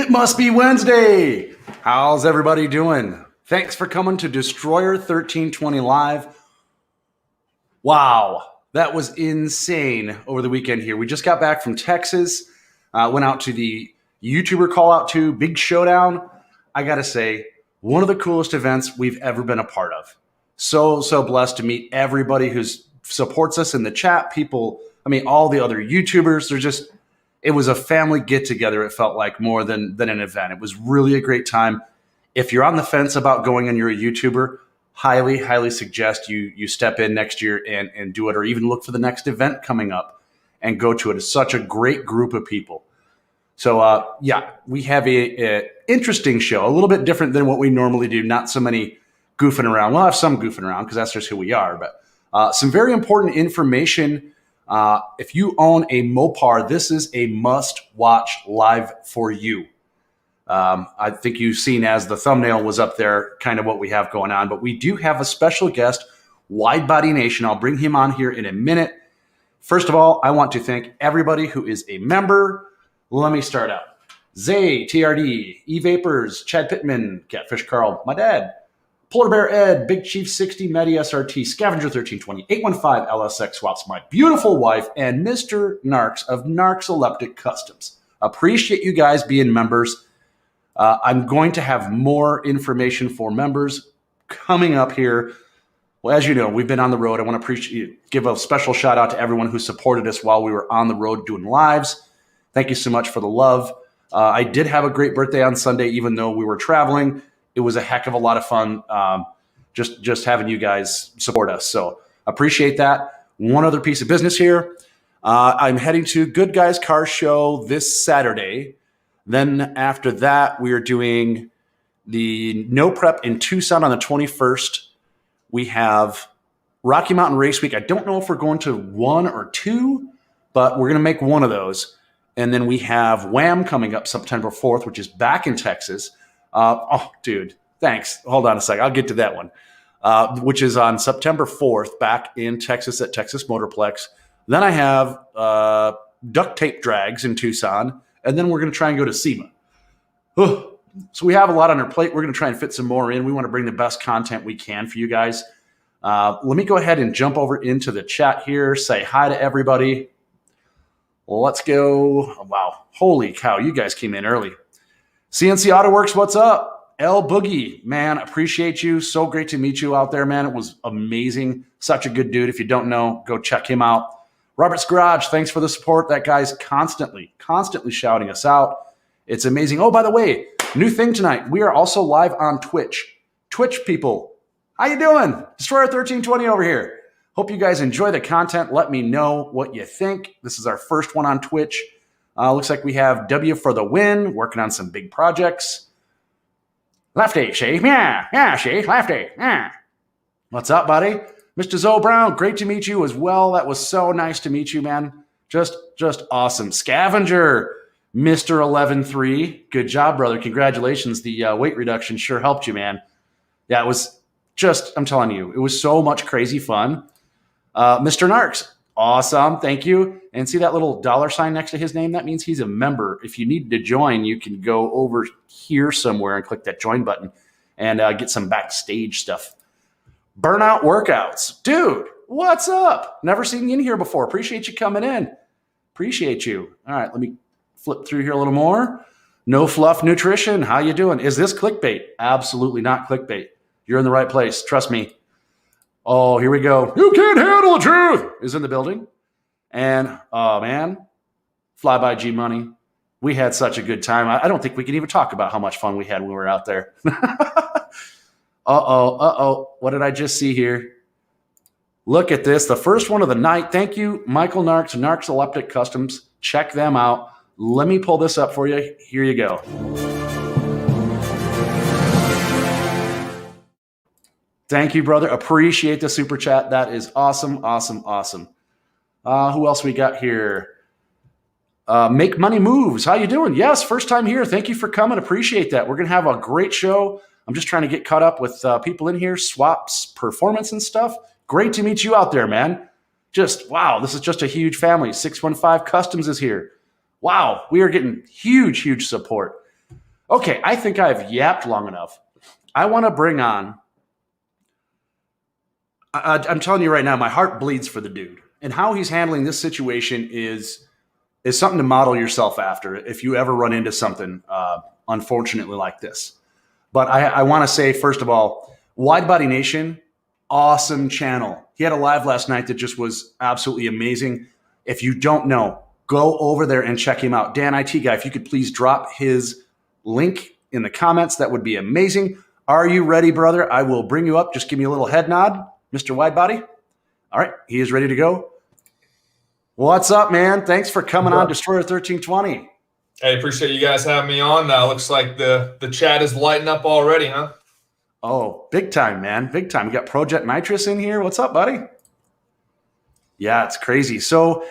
It must be Wednesday. How's everybody doing? Thanks for coming to Destroyer1320 Live. Wow, that was insane over the weekend here. We just got back from Texas, went out to the YouTuber call out to Big Showdown. I got to say, one of the coolest events we've ever been a part of. So blessed to meet everybody who supports us in the chat. People, all the other YouTubers, it was a family get together. It felt like more than an event. It was really a great time. If you're on the fence about going and you're a YouTuber, highly suggest you step in next year and do it, or even look for the next event coming up and go to it. It's such a great group of people. So we have a interesting show, a little bit different than what we normally do. Not so many goofing around. We'll have some goofing around because that's just who we are. But some very important information. If you own a Mopar, this is a must-watch live for you. I think you've seen as the thumbnail was up there kind of what we have going on. But we do have a special guest, WideBody Nation. I'll bring him on here in a minute. First of all, I want to thank everybody who is a member. Let me start out. Zay, TRD, E-Vapors, Chad Pittman, Catfish Carl, my dad, Polar Bear Ed, Big Chief 60, Medi SRT, Scavenger 1320, 815 LSX Swaps, my beautiful wife, and Mr. Narks of Narks Electric Customs. Appreciate you guys being members. I'm going to have more information for members coming up here. Well, as you know, we've been on the road. I want to give a special shout out to everyone who supported us while we were on the road doing lives. Thank you so much for the love. I did have a great birthday on Sunday, even though we were traveling. It was a heck of a lot of fun just having you guys support us. So appreciate that. One other piece of business here. I'm heading to Good Guys Car Show this Saturday. Then after that, we are doing the No Prep in Tucson on the 21st. We have Rocky Mountain Race Week. I don't know if we're going to one or two, but we're going to make one of those. And then we have Wham coming up September 4th, which is back in Texas. Dude, thanks. Hold on a second. I'll get to that one, which is on September 4th back in Texas at Texas Motorplex. Then I have Duct Tape Drags in Tucson, and then we're going to try and go to SEMA. So we have a lot on our plate. We're going to try and fit some more in. We want to bring the best content we can for you guys. Let me go ahead and jump over into the chat here, say hi to everybody. Let's go. Wow. Holy cow. You guys came in early. CNC AutoWorks, what's up? L Boogie, man, appreciate you. So great to meet you out there, man. It was amazing. Such a good dude. If you don't know, go check him out. Robert's Garage, thanks for the support. That guy's constantly shouting us out. It's amazing. Oh, by the way, new thing tonight. We are also live on Twitch. Twitch people, how you doing? Destroyer1320 over here. Hope you guys enjoy the content. Let me know what you think. This is our first one on Twitch. Looks like we have W for the win, working on some big projects. Lefty, Shay. Yeah, Shay. Lefty. Yeah. What's up, buddy? Mr. Zoe Brown, great to meet you as well. That was so nice to meet you, man. Just awesome. Scavenger, Mr. 11-3. Good job, brother. Congratulations. The weight reduction sure helped you, man. Yeah, it was I'm telling you, it was so much crazy fun. Mr. Narks, awesome. Thank you. And see that little $sign next to his name? That means he's a member. If you need to join, you can go over here somewhere and click that join button and get some backstage stuff. Burnout Workouts. Dude, what's up? Never seen you in here before. Appreciate you coming in. Appreciate you. All right, let me flip through here a little more. No Fluff Nutrition. How you doing? Is this clickbait? Absolutely not clickbait. You're in the right place. Trust me. Oh, here we go. You can't handle the truth is in the building. And, oh, man, Flyby G Money. We had such a good time. I don't think we can even talk about how much fun we had when we were out there. What did I just see here? Look at this. The first one of the night. Thank you, Michael Narks, Narks Electric Customs. Check them out. Let me pull this up for you. Here you go. Thank you, brother. Appreciate the super chat. That is awesome. Who else we got here? Make Money Moves. How you doing? Yes, first time here. Thank you for coming. Appreciate that. We're going to have a great show. I'm just trying to get caught up with people in here, swaps, performance and stuff. Great to meet you out there, man. Wow, this is just a huge family. 615 Customs is here. Wow, we are getting huge support. Okay, I think I've yapped long enough. I want to bring on. I'm telling you right now, my heart bleeds for the dude, and how he's handling this situation is something to model yourself after if you ever run into something unfortunately like this. But I want to say, first of all, WideBody Nation, awesome channel. He had a live last night that just was absolutely amazing. If you don't know, go over there and check him out. Dan, IT guy, if you could please drop his link in the comments, that would be amazing. Are you ready, brother? I will bring you up. Just give me a little head nod, Mr. WideBody. All right, he is ready to go. What's up, man? Thanks for coming on Destroyer1320. Hey, appreciate you guys having me on. Looks like the chat is lighting up already, huh? Oh, big time, man. Big time. We got Project Nitrous in here. What's up, buddy? Yeah, it's crazy. So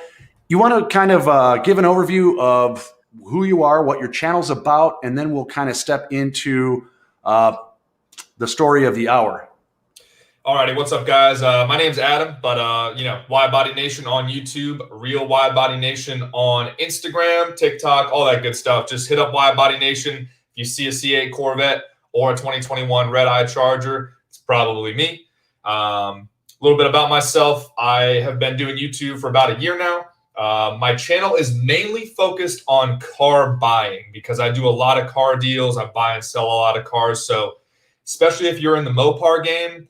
you want to kind of give an overview of who you are, what your channel's about, and then we'll kind of step into the story of the hour. Alrighty, what's up, guys? My name's Adam, but WideBody Nation on YouTube, Real WideBody Nation on Instagram, TikTok, all that good stuff. Just hit up WideBody Nation. If you see a C8 Corvette or a 2021 Redeye Charger, it's probably me. A little bit about myself. I have been doing YouTube for about a year now. My channel is mainly focused on car buying because I do a lot of car deals. I buy and sell a lot of cars. So especially if you're in the Mopar game,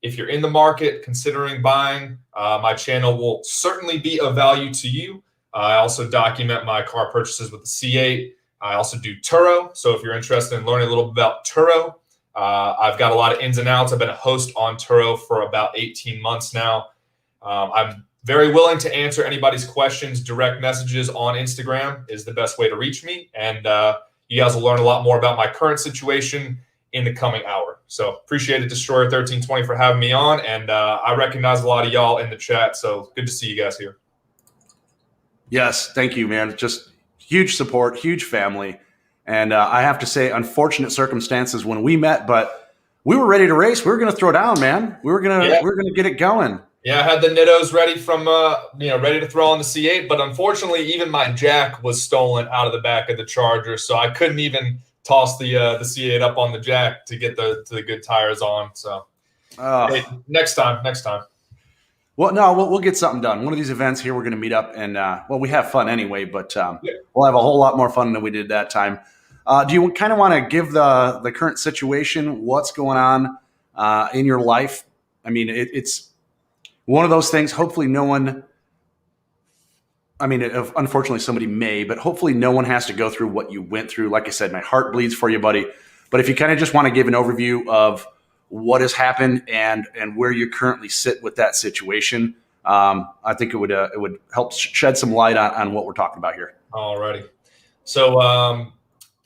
if you're in the market considering buying, my channel will certainly be of value to you. I also document my car purchases with the C8. I also do Turo. So if you're interested in learning a little bit about Turo, I've got a lot of ins and outs. I've been a host on Turo for about 18 months now. I'm very willing to answer anybody's questions. Direct messages on Instagram is the best way to reach me. And you guys will learn a lot more about my current situation in the coming hour. So appreciate it, Destroyer1320, for having me on. And I recognize a lot of y'all in the chat. So good to see you guys here. Yes, thank you, man. Just huge support, huge family. And I have to say, unfortunate circumstances when we met, but we were ready to race. We were going to throw down, man. We were going to get it going. Yeah, I had the Nittos ready from, ready to throw on the C8. But unfortunately, even my jack was stolen out of the back of the Charger. So I couldn't even toss the C8 up on the jack to get the good tires on. So hey, next time. Well, no, we'll get something done. One of these events here, we're going to meet up and we have fun anyway, but we'll have a whole lot more fun than we did that time. Do you kind of want to give the current situation, what's going on in your life? I mean, it's one of those things. Hopefully no one, unfortunately somebody may, but hopefully no one has to go through what you went through. Like I said, my heart bleeds for you, buddy. But if you kind of just want to give an overview of what has happened and where you currently sit with that situation, I think it would help shed some light on what we're talking about here. Alrighty. So,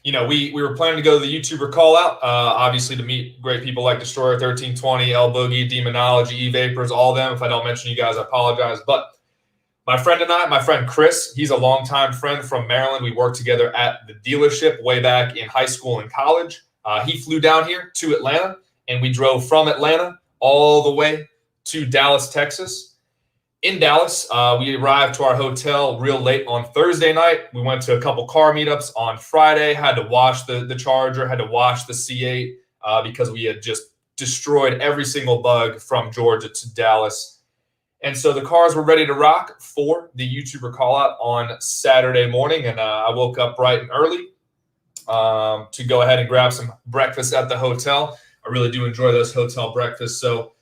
we were planning to go to the YouTuber call out, obviously to meet great people like Destroyer1320, L Boogie, Demonology, E-Vapors, all of them. If I don't mention you guys, I apologize. But my friend Chris, he's a longtime friend from Maryland. We worked together at the dealership way back in high school and college. He flew down here to Atlanta, and we drove from Atlanta all the way to Dallas, Texas. In Dallas, we arrived to our hotel real late on Thursday night. We went to a couple car meetups on Friday, had to wash the Charger, had to wash the C8 because we had just destroyed every single bug from Georgia to Dallas. And so the cars were ready to rock for the YouTuber call out on Saturday morning. And I woke up bright and early to go ahead and grab some breakfast at the hotel. I really do enjoy those hotel breakfasts. So,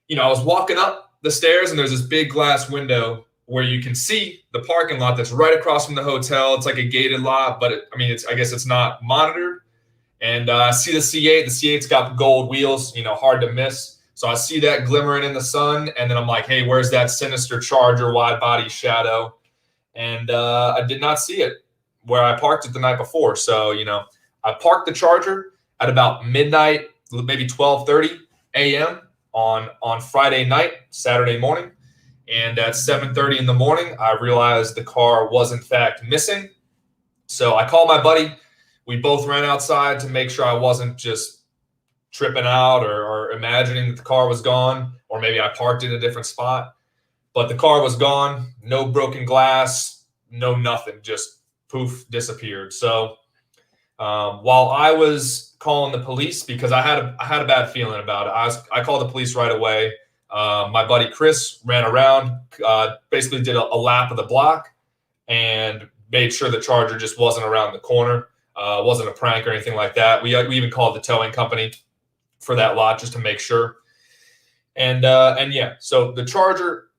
I was walking up the stairs and there's this big glass window where you can see the parking lot that's right across from the hotel. It's like a gated lot, but I guess it's not monitored. And I see the C8. The C8's got gold wheels, hard to miss. So I see that glimmering in the sun, and then I'm like, hey, where's that sinister Charger wide body shadow? And I did not see it where I parked it the night before. So, I parked the Charger at about midnight, maybe 12:30 a.m. on Friday night, Saturday morning. And at 7:30 in the morning, I realized the car was in fact missing. So I called my buddy. We both ran outside to make sure I wasn't just tripping out or imagining that the car was gone, or maybe I parked in a different spot. But the car was gone, no broken glass, no nothing, just poof, disappeared. So While I was calling the police, because I had a bad feeling about it, I called the police right away. My buddy Chris ran around, basically did a lap of the block, and made sure the Charger just wasn't around the corner. Wasn't a prank or anything like that. We even called the towing company for that lot just to make sure. And yeah, so the Charger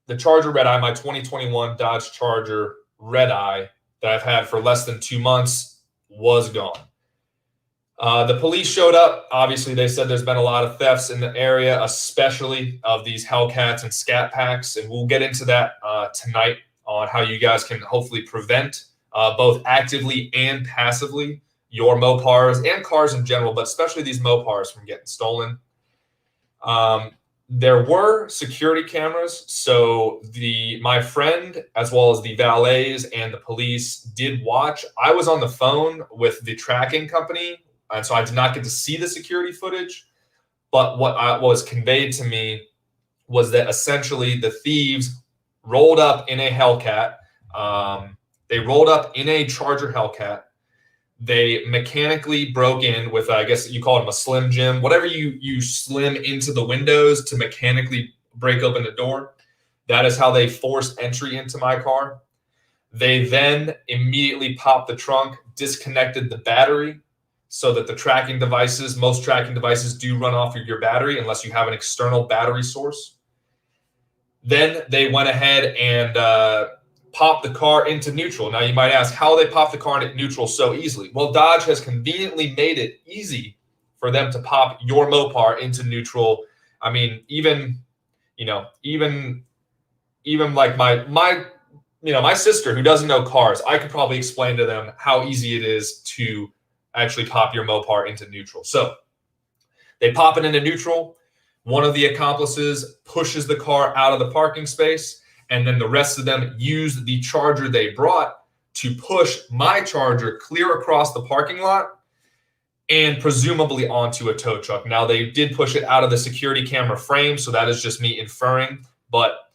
Redeye, my 2021 Dodge Charger Redeye that I've had for less than 2 months, was gone. The police showed up. Obviously, they said there's been a lot of thefts in the area, especially of these Hellcats and Scat Packs, and we'll get into that tonight on how you guys can hopefully prevent both actively and passively your Mopars and cars in general, but especially these Mopars from getting stolen. There were security cameras, so my friend, as well as the valets and the police, did watch. I was on the phone with the tracking company, and so I did not get to see the security footage. But what was conveyed to me was that essentially the thieves rolled up in a Hellcat. They rolled up in a Charger Hellcat. They mechanically broke in with, I guess you call them a Slim Jim, whatever you slim into the windows to mechanically break open the door. That is how they forced entry into my car. They then immediately popped the trunk, disconnected the battery so that the tracking devices, most tracking devices do run off of your battery unless you have an external battery source. Then they went ahead and pop the car into neutral. Now, you might ask how they pop the car into neutral so easily. Well, Dodge has conveniently made it easy for them to pop your Mopar into neutral. I mean, even like my sister who doesn't know cars, I could probably explain to them how easy it is to actually pop your Mopar into neutral. So they pop it into neutral. One of the accomplices pushes the car out of the parking space, and then the rest of them use the Charger they brought to push my Charger clear across the parking lot and presumably onto a tow truck. Now, they did push it out of the security camera frame, so that is just me inferring, but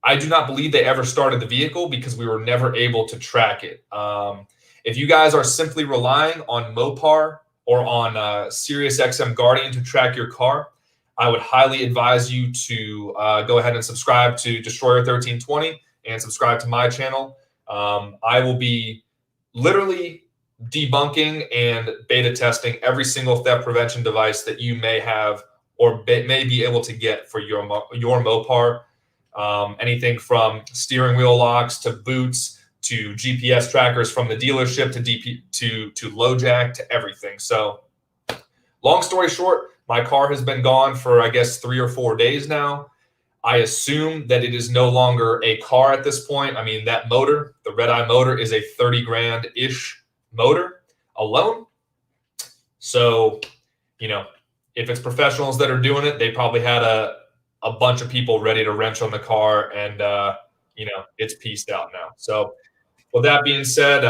I do not believe they ever started the vehicle because we were never able to track it. If you guys are simply relying on Mopar or on SiriusXM Guardian to track your car, I would highly advise you to go ahead and subscribe to Destroyer1320 and subscribe to my channel. I will be literally debunking and beta testing every single theft prevention device that you may have or may be able to get for your Mopar. Anything from steering wheel locks to boots to GPS trackers from the dealership to low jack to everything. So long story short, my car has been gone for, I guess, 3 or 4 days now. I assume that it is no longer a car at this point. I mean, that motor, the Redeye motor, is a 30 grand-ish motor alone. So, if it's professionals that are doing it, they probably had a bunch of people ready to wrench on the car, and it's pieced out now. So with that being said,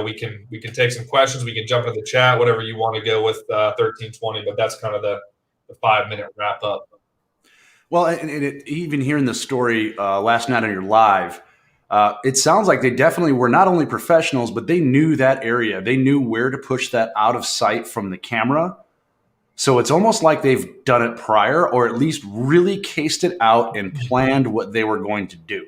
we can take some questions. We can jump into the chat, whatever you want to go with 1320, but that's kind of the 5-minute wrap up. Well, and even hearing the story last night on your live, it sounds like they definitely were not only professionals, but they knew that area. They knew where to push that out of sight from the camera. So it's almost like they've done it prior, or at least really cased it out and planned what they were going to do.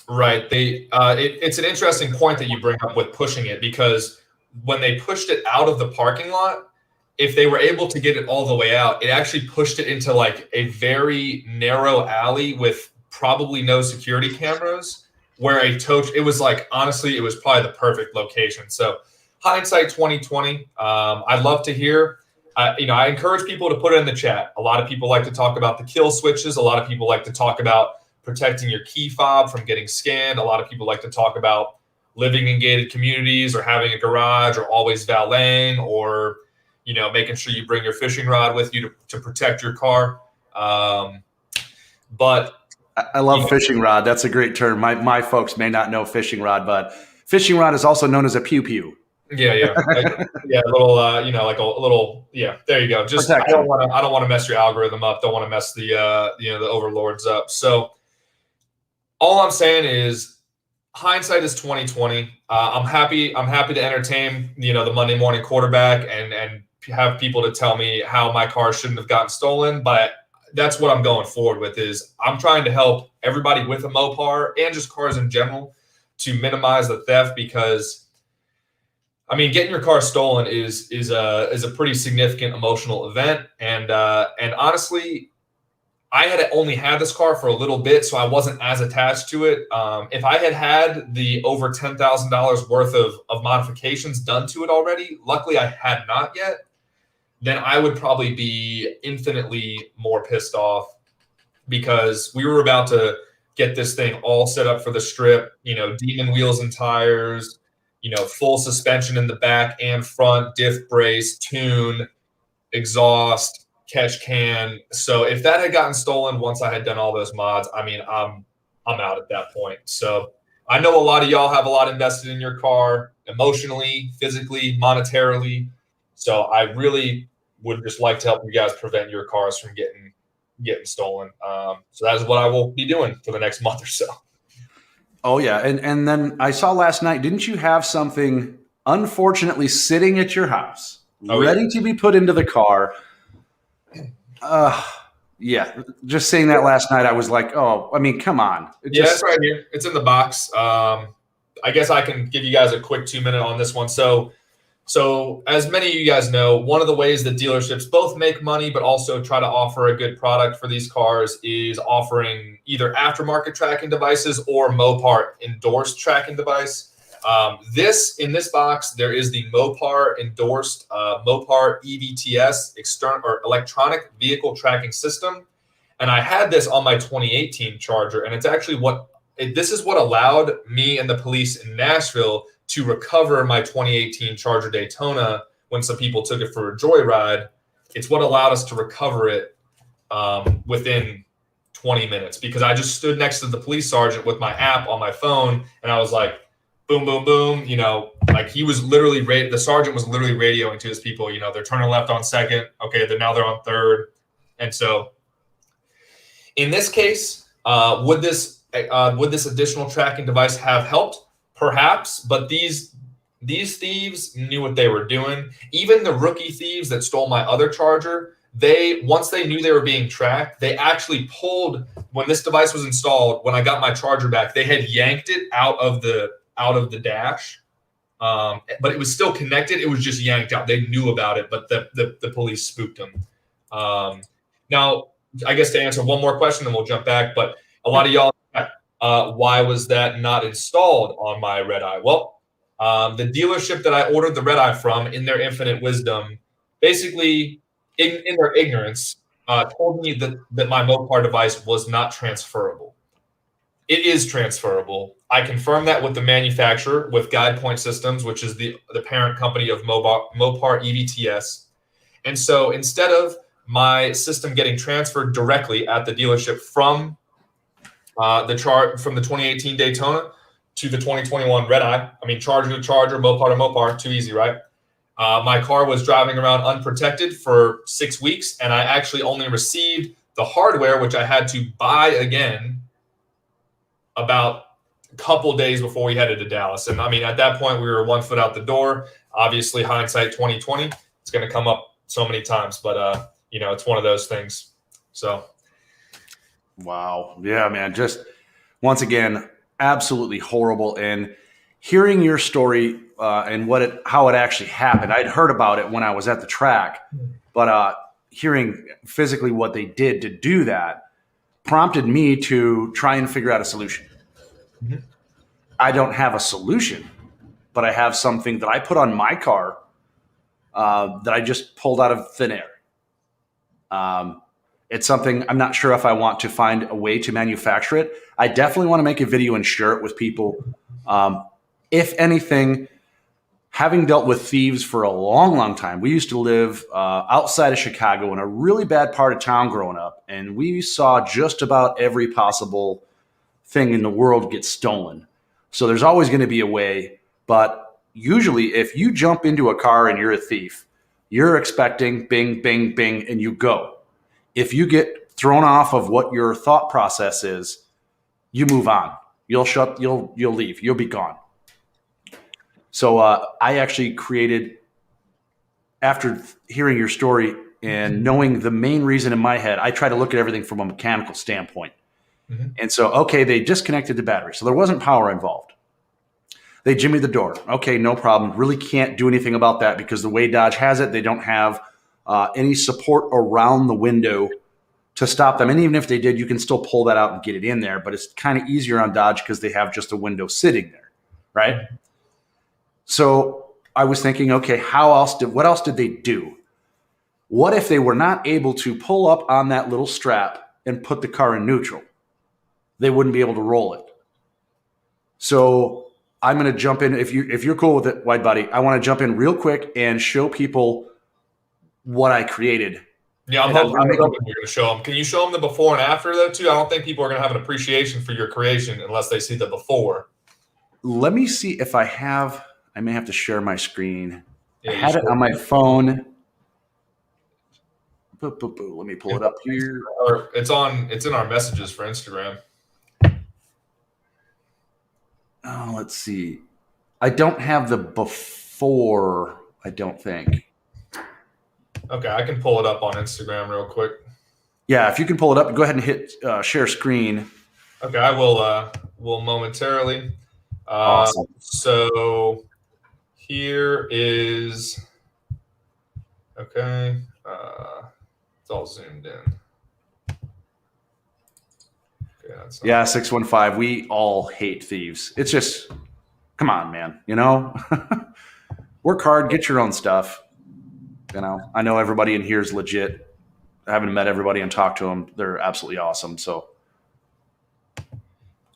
Right. It's an interesting point that you bring up with pushing it, because when they pushed it out of the parking lot, if they were able to get it all the way out, it actually pushed it into like a very narrow alley with probably no security cameras, where it was like, honestly, it was probably the perfect location. So hindsight 2020, I'd love to hear. I encourage people to put it in the chat. A lot of people like to talk about the kill switches. A lot of people like to talk about protecting your key fob from getting scanned. A lot of people like to talk about living in gated communities or having a garage or always valeting or, making sure you bring your fishing rod with you to protect your car. But I love fishing rod. That's a great term. My folks may not know fishing rod, but fishing rod is also known as a pew-pew. Yeah. Yeah. A little, like a little, yeah, there you go. Just, I don't want to mess your algorithm up. Don't want to mess the overlords up. So all I'm saying is hindsight is 2020. I'm happy to entertain, the Monday morning quarterback and have people to tell me how my car shouldn't have gotten stolen. But that's what I'm going forward with, is I'm trying to help everybody with a Mopar and just cars in general to minimize the theft, because I mean, getting your car stolen is a pretty significant emotional event. And honestly, I had only had this car for a little bit, so I wasn't as attached to it. If I had the over $10,000 worth of modifications done to it already, luckily I had not yet, then I would probably be infinitely more pissed off, because we were about to get this thing all set up for the strip, demon wheels and tires, full suspension in the back and front, diff brace, tune, exhaust, catch can. So if that had gotten stolen once I had done all those mods, I mean, I'm out at that point. So I know a lot of y'all have a lot invested in your car, emotionally, physically, monetarily. So I really would just like to help you guys prevent your cars from getting stolen. So that is what I will be doing for the next month or so. Oh yeah, and then I saw last night, didn't you have something unfortunately sitting at your house, ready to be put into the car? Yeah, just seeing that last night, I was like, oh, I mean, come on. It's right here. It's in the box. I guess I can give you guys a quick 2-minute on this one. So as many of you guys know, one of the ways that dealerships both make money but also try to offer a good product for these cars is offering either aftermarket tracking devices or Mopar endorsed tracking device. In this box, there is the Mopar endorsed Mopar EVTS, external or electronic vehicle tracking system. And I had this on my 2018 Charger, and it's actually this is what allowed me and the police in Nashville to recover my 2018 Charger Daytona when some people took it for a joyride. It's what allowed us to recover it within 20 minutes, because I just stood next to the police sergeant with my app on my phone, and I was like, boom, boom, boom. Like he was literally, the sergeant was literally radioing to his people, they're turning left on second. Okay, now they're on third. And so in this case, would this additional tracking device have helped? Perhaps, but these thieves knew what they were doing. Even the rookie thieves that stole my other Charger, once they knew they were being tracked, they actually pulled, when this device was installed, when I got my Charger back, they had yanked it out of the dash, but it was still connected. It was just yanked out. They knew about it, but the police spooked them. Now, I guess to answer one more question, then we'll jump back. But a lot of y'all, why was that not installed on my Redeye? Well, the dealership that I ordered the Redeye from, in their infinite wisdom, basically in their ignorance, told me that my Mopar device was not transferable. It is transferable. I confirmed that with the manufacturer, with Guide Point Systems, which is the parent company of Mopar EVTS. And so instead of my system getting transferred directly at the dealership from the 2018 Daytona to the 2021 Redeye, I mean, Charger to Charger, Mopar to Mopar, too easy, right? My car was driving around unprotected for 6 weeks, and I actually only received the hardware, which I had to buy again, about a couple days before we headed to Dallas. And I mean, at that point, we were 1 foot out the door. Obviously, hindsight 2020, it's going to come up so many times, but it's one of those things. So, wow, yeah, man. Just once again, absolutely horrible. And hearing your story and how it actually happened, I'd heard about it when I was at the track, but hearing physically what they did to do that prompted me to try and figure out a solution. Mm-hmm. I don't have a solution, but I have something that I put on my car that I just pulled out of thin air. It's something I'm not sure if I want to find a way to manufacture it. I definitely want to make a video and share it with people. If anything, having dealt with thieves for a long, long time, we used to live outside of Chicago in a really bad part of town growing up, and we saw just about every possible thing in the world get stolen. So there's always going to be a way, but usually if you jump into a car and you're a thief, you're expecting bing, bing, bing, and you go. If you get thrown off of what your thought process is, you move on. You'll leave. You'll be gone. So I actually created, after hearing your story and knowing the main reason in my head, I try to look at everything from a mechanical standpoint. Mm-hmm. And so, okay, they disconnected the battery. So there wasn't power involved. They jimmied the door. Okay, no problem. Really can't do anything about that because the way Dodge has it, they don't have any support around the window to stop them. And even if they did, you can still pull that out and get it in there. But it's kind of easier on Dodge because they have just a window sitting there, right? Mm-hmm. So I was thinking, okay, what else did they do? What if they were not able to pull up on that little strap and put the car in neutral? They wouldn't be able to roll it. So I'm going to jump in. If you're cool with it, WideBody, I want to jump in real quick and show people what I created. Yeah, I'm hoping you're going to show them. Can you show them the before and after, though, too? I don't think people are going to have an appreciation for your creation unless they see the before. Let me see if I have. I may have to share my screen. Yeah, I had it on my phone. Let me pull it up here. Or it's in our messages for Instagram. Oh, let's see. I don't have the before, I don't think. Okay, I can pull it up on Instagram real quick. Yeah, if you can pull it up, go ahead and hit share screen. Okay, I will momentarily. Awesome. So here is, okay, it's all zoomed in. Okay, yeah, 615. We all hate thieves. It's just, come on, man. You know, work hard, get your own stuff. You know, I know everybody in here is legit. I haven't met everybody and talked to them. They're absolutely awesome. So,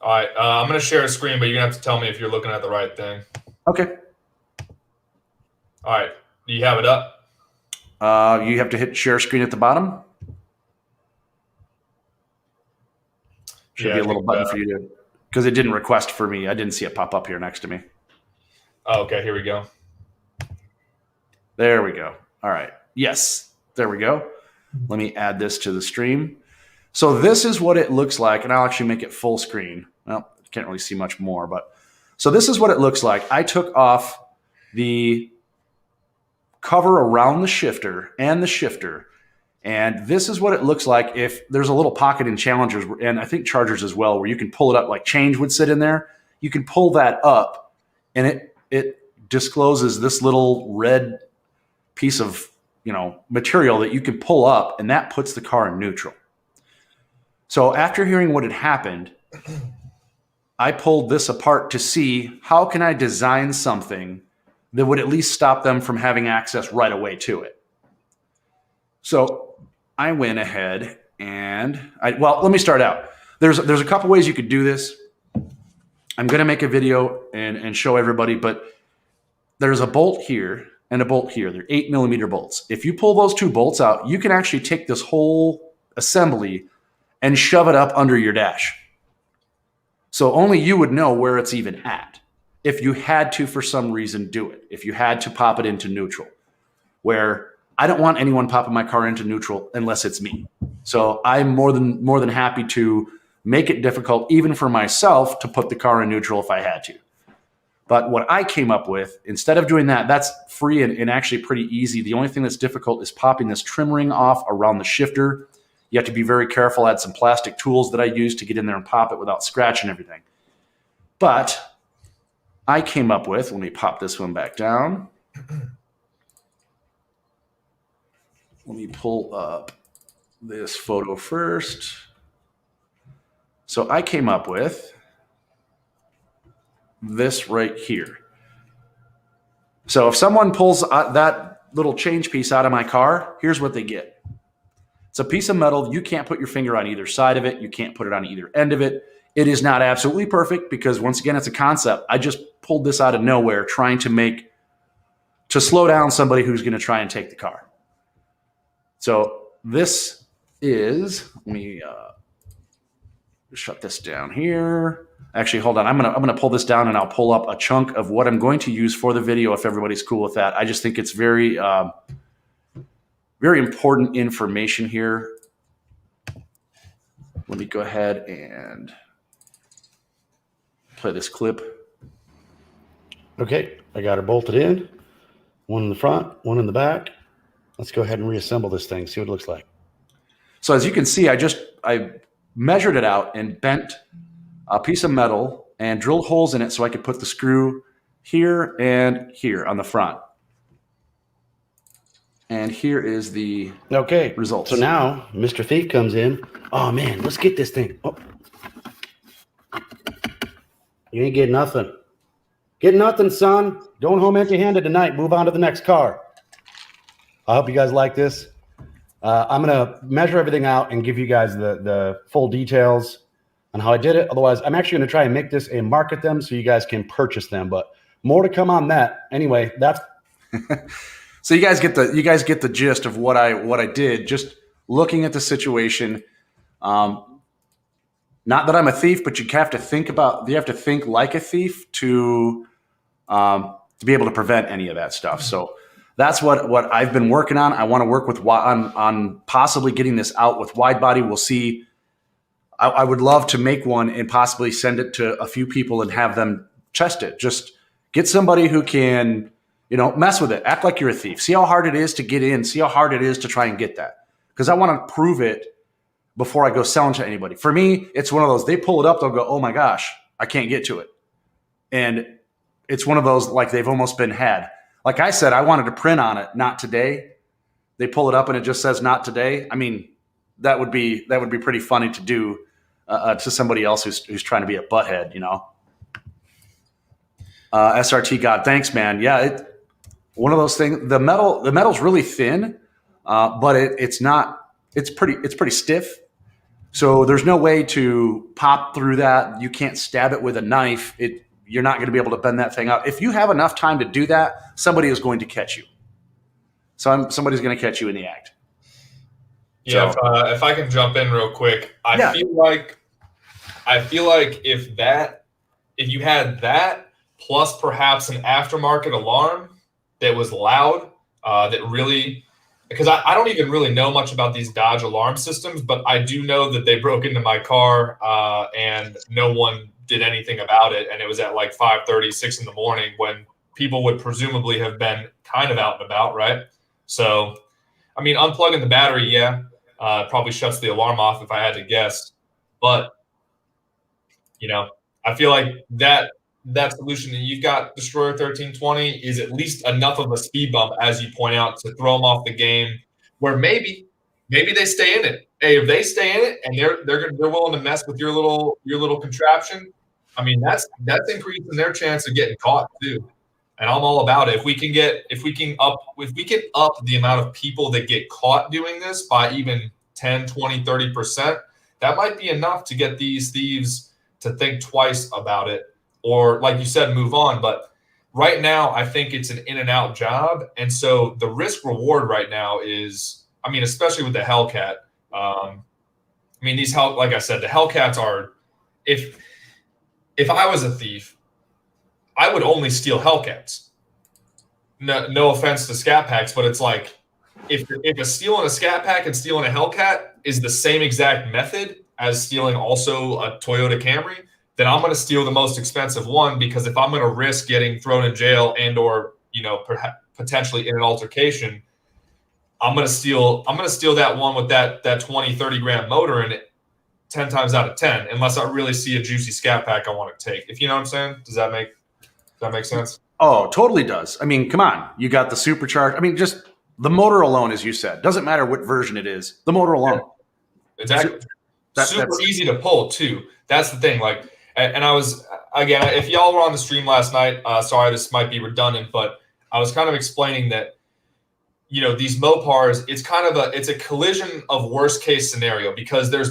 all right, I'm going to share a screen, but you're going to have to tell me if you're looking at the right thing. Okay. All right. Do you have it up? You have to hit share screen at the bottom. Should be a little button for you to, because it didn't request for me. I didn't see it pop up here next to me. Oh, okay. Here we go. There we go. All right. Yes. There we go. Let me add this to the stream. So this is what it looks like, and I'll actually make it full screen. Well, can't really see much more, but so this is what it looks like. I took off the cover around the shifter and the shifter, and this is what it looks like if there's a little pocket in Challengers, and I think Chargers as well, where you can pull it up, like change would sit in there. You can pull that up, and it discloses this little red piece of material that you can pull up, and that puts the car in neutral. So after hearing what had happened, I pulled this apart to see how can I design something that would at least stop them from having access right away to it. So I went ahead and let me start out. There's a couple ways you could do this. I'm going to make a video and show everybody, but there's a bolt here and a bolt here. They're 8mm bolts. If you pull those two bolts out, you can actually take this whole assembly and shove it up under your dash. So only you would know where it's even at. If you had to, for some reason, do it. If you had to pop it into neutral, where I don't want anyone popping my car into neutral unless it's me. So I'm more than happy to make it difficult, even for myself, to put the car in neutral if I had to. But what I came up with, instead of doing that, that's free and actually pretty easy. The only thing that's difficult is popping this trim ring off around the shifter. You have to be very careful. I had some plastic tools that I used to get in there and pop it without scratching everything. But I came up with, let me pop this one back down. Let me pull up this photo first. So I came up with this right here. So if someone pulls that little change piece out of my car, here's what they get. It's a piece of metal. You can't put your finger on either side of it. You can't put it on either end of it. It is not absolutely perfect because, once again, it's a concept. I just pulled this out of nowhere trying to slow down somebody who's going to try and take the car. So this is, let me shut this down here. Actually, hold on. I'm gonna pull this down and I'll pull up a chunk of what I'm going to use for the video if everybody's cool with that. I just think it's very very important information here. Let me go ahead and Play this clip. Okay, I got her bolted in. One in the front, one in the back. Let's go ahead and reassemble this thing, see what it looks like. So as you can see, I measured it out and bent a piece of metal and drilled holes in it so I could put the screw here and here on the front. And here is the results. So now Mr. Thief comes in. Oh man, let's get this thing. Oh. You ain't getting nothing. Get nothing, son. Going home empty-handed tonight. Move on to the next car. I hope you guys like this. I'm going to measure everything out and give you guys the full details on how I did it. Otherwise, I'm actually going to try and make this and market them so you guys can purchase them. But more to come on that. Anyway, that's so you guys get the gist of what I did. Just looking at the situation. Not that I'm a thief, but you have to think like a thief to be able to prevent any of that stuff. So that's what I've been working on. I want to work with on possibly getting this out with WideBody. We'll see. I would love to make one and possibly send it to a few people and have them test it. Just get somebody who can, mess with it. Act like you're a thief. See how hard it is to get in. See how hard it is to try and get that. Because I want to prove it before I go selling to anybody. For me, it's one of those, they pull it up, they'll go, oh my gosh, I can't get to it. And it's one of those, like they've almost been had. Like I said, I wanted to print on it, not today. They pull it up and it just says not today. I mean, that would be pretty funny to do to somebody else who's trying to be a butthead, SRT God, thanks, man. Yeah, one of those things. The metal's really thin, but it's pretty stiff. So there's no way to pop through that. You can't stab it with a knife. You're not going to be able to bend that thing out. If you have enough time to do that, somebody is going to catch you. Somebody's going to catch you in the act. Yeah, so, if I can jump in real quick, I feel like if you had that plus perhaps an aftermarket alarm that was loud, that really. Because I don't even really know much about these Dodge alarm systems, but I do know that they broke into my car and no one did anything about it. And it was at like 5:30, 6 in the morning when people would presumably have been kind of out and about, right? So, I mean, unplugging the battery, probably shuts the alarm off if I had to guess. But, I feel like that solution that you've got, Destroyer 1320, is at least enough of a speed bump, as you point out, to throw them off the game. Where maybe they stay in it. Hey, if they stay in it and they're willing to mess with your little contraption, I mean that's increasing their chance of getting caught too. And I'm all about it. If we can up the amount of people that get caught doing this by even 10, 20, 30%, that might be enough to get these thieves to think twice about it. Or like you said, move on. But right now, I think it's an in and out job. And so the risk reward right now is, I mean, especially with the Hellcat. Like I said, the Hellcats are, if I was a thief, I would only steal Hellcats. No offense to Scat Packs, but it's like, if a stealing a Scat Pack and stealing a Hellcat is the same exact method as stealing also a Toyota Camry, then I'm going to steal the most expensive one, because if I'm going to risk getting thrown in jail and or potentially in an altercation, I'm going to steal that one with that 20, 30 grand motor in it 10 times out of 10, unless I really see a juicy Scat Pack I want to take. If you know what I'm saying? Does that make sense? Oh, totally does. I mean, come on. You got the supercharged. I mean, just the motor alone, as you said, doesn't matter what version it is. The motor alone. Exactly. Super easy to pull too. That's the thing. Like, and I was, again, if y'all were on the stream last night, sorry, this might be redundant, but I was kind of explaining that, these Mopars, it's a collision of worst case scenario, because they're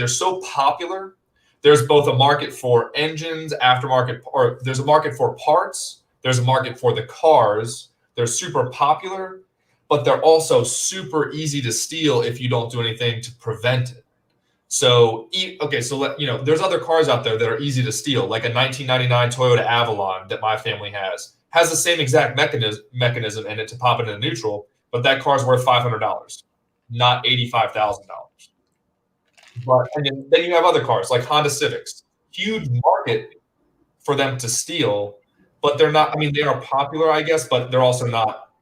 so popular. There's both a market for engines, aftermarket, or there's a market for parts. There's a market for the cars. They're super popular, but they're also super easy to steal if you don't do anything to prevent it. So, there's other cars out there that are easy to steal, like a 1999 Toyota Avalon that my family has the same exact mechanism in it to pop it into neutral, but that car's worth $500, not $85,000. But and then you have other cars like Honda Civics, huge market, for them to steal, but they're not. I mean, they are popular, I guess, but they're also not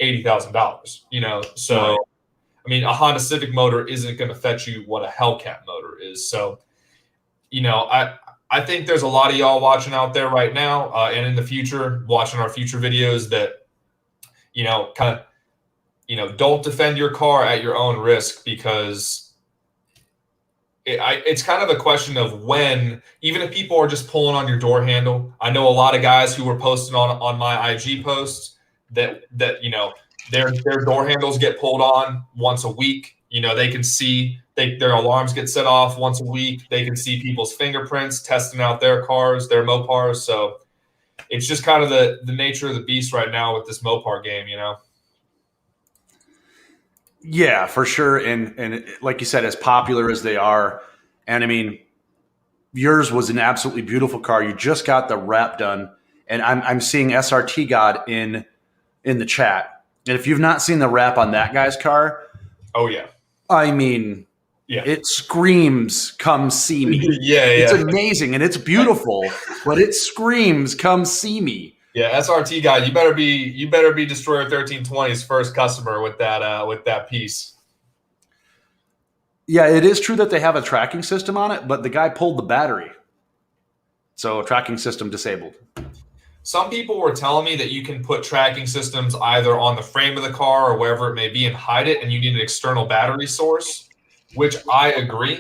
$80,000. You know, so Right. I mean, a Honda Civic motor isn't going to fetch you what a Hellcat motor is. So, you know, I think there's a lot of y'all watching out there right now, and in the future, watching our future videos that, you know, kind of, you know, don't defend your car at your own risk, because it's kind of a question of when, even if people are just pulling on your door handle. I know a lot of guys who were posting on my IG posts that you know, their door handles get pulled on once a week. You know, they can see their alarms get set off once a week. They can see people's fingerprints testing out their cars, their Mopars. So it's just kind of the nature of the beast right now with this Mopar game, you know? Yeah, for sure. And like you said, as popular as they are, and I mean, yours was an absolutely beautiful car. You just got the wrap done, and I'm seeing SRT God in the chat. And if you've not seen the wrap on that guy's car, Oh yeah, I mean, yeah, it screams, "Come see me." yeah, It's yeah. amazing and it's beautiful, but it screams, "Come see me." Yeah, SRT guy, you better be Destroyer 1320's first customer with that piece. Yeah, it is true that they have a tracking system on it, but the guy pulled the battery. So tracking system disabled. Some people were telling me that you can put tracking systems either on the frame of the car or wherever it may be and hide it, and you need an external battery source, which I agree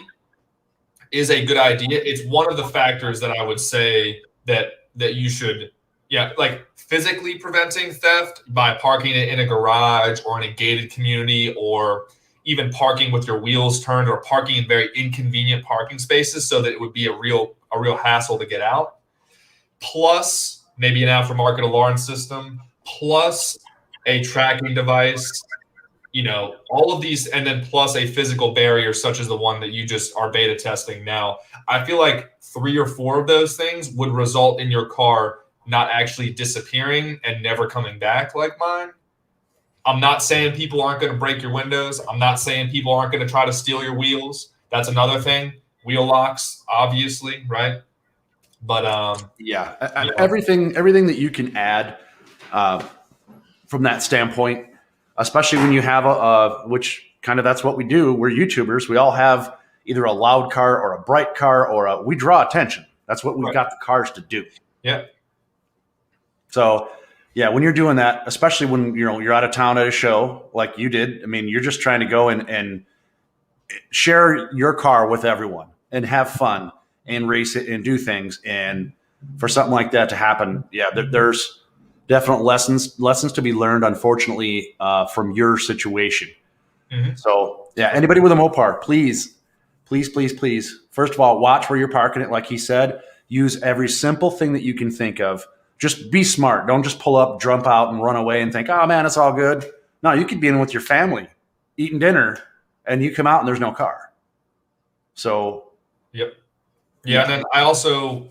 is a good idea. It's one of the factors that I would say that you should, yeah, like physically preventing theft by parking it in a garage or in a gated community, or even parking with your wheels turned, or parking in very inconvenient parking spaces so that it would be a real hassle to get out. Plus maybe an aftermarket alarm system, plus a tracking device, you know, all of these, and then plus a physical barrier such as the one that you just are beta testing now. I feel like 3 or 4 of those things would result in your car not actually disappearing and never coming back like mine. I'm not saying people aren't going to break your windows. I'm not saying people aren't going to try to steal your wheels. That's another thing. Wheel locks, obviously, right? But Yeah, you know, everything that you can add from that standpoint, especially when you have which kind of that's what we do. We're YouTubers. We all have either a loud car or a bright car or we draw attention. That's what we've Right. got the cars to do. yeah. So yeah, when you're doing that, especially when you're out of town at a show like you did, I mean, you're just trying to go and share your car with everyone and have fun and race it and do things. And for something like that to happen, yeah, there's definite lessons to be learned, unfortunately, from your situation. Mhm. So yeah, anybody with a Mopar, please, first of all, watch where you're parking it. Like he said, use every simple thing that you can think of. Just be smart. Don't just pull up, jump out, and run away and think, oh man, it's all good. No, you could be in with your family, eating dinner, and you come out and there's no car. So Yep. Yeah, and then I also,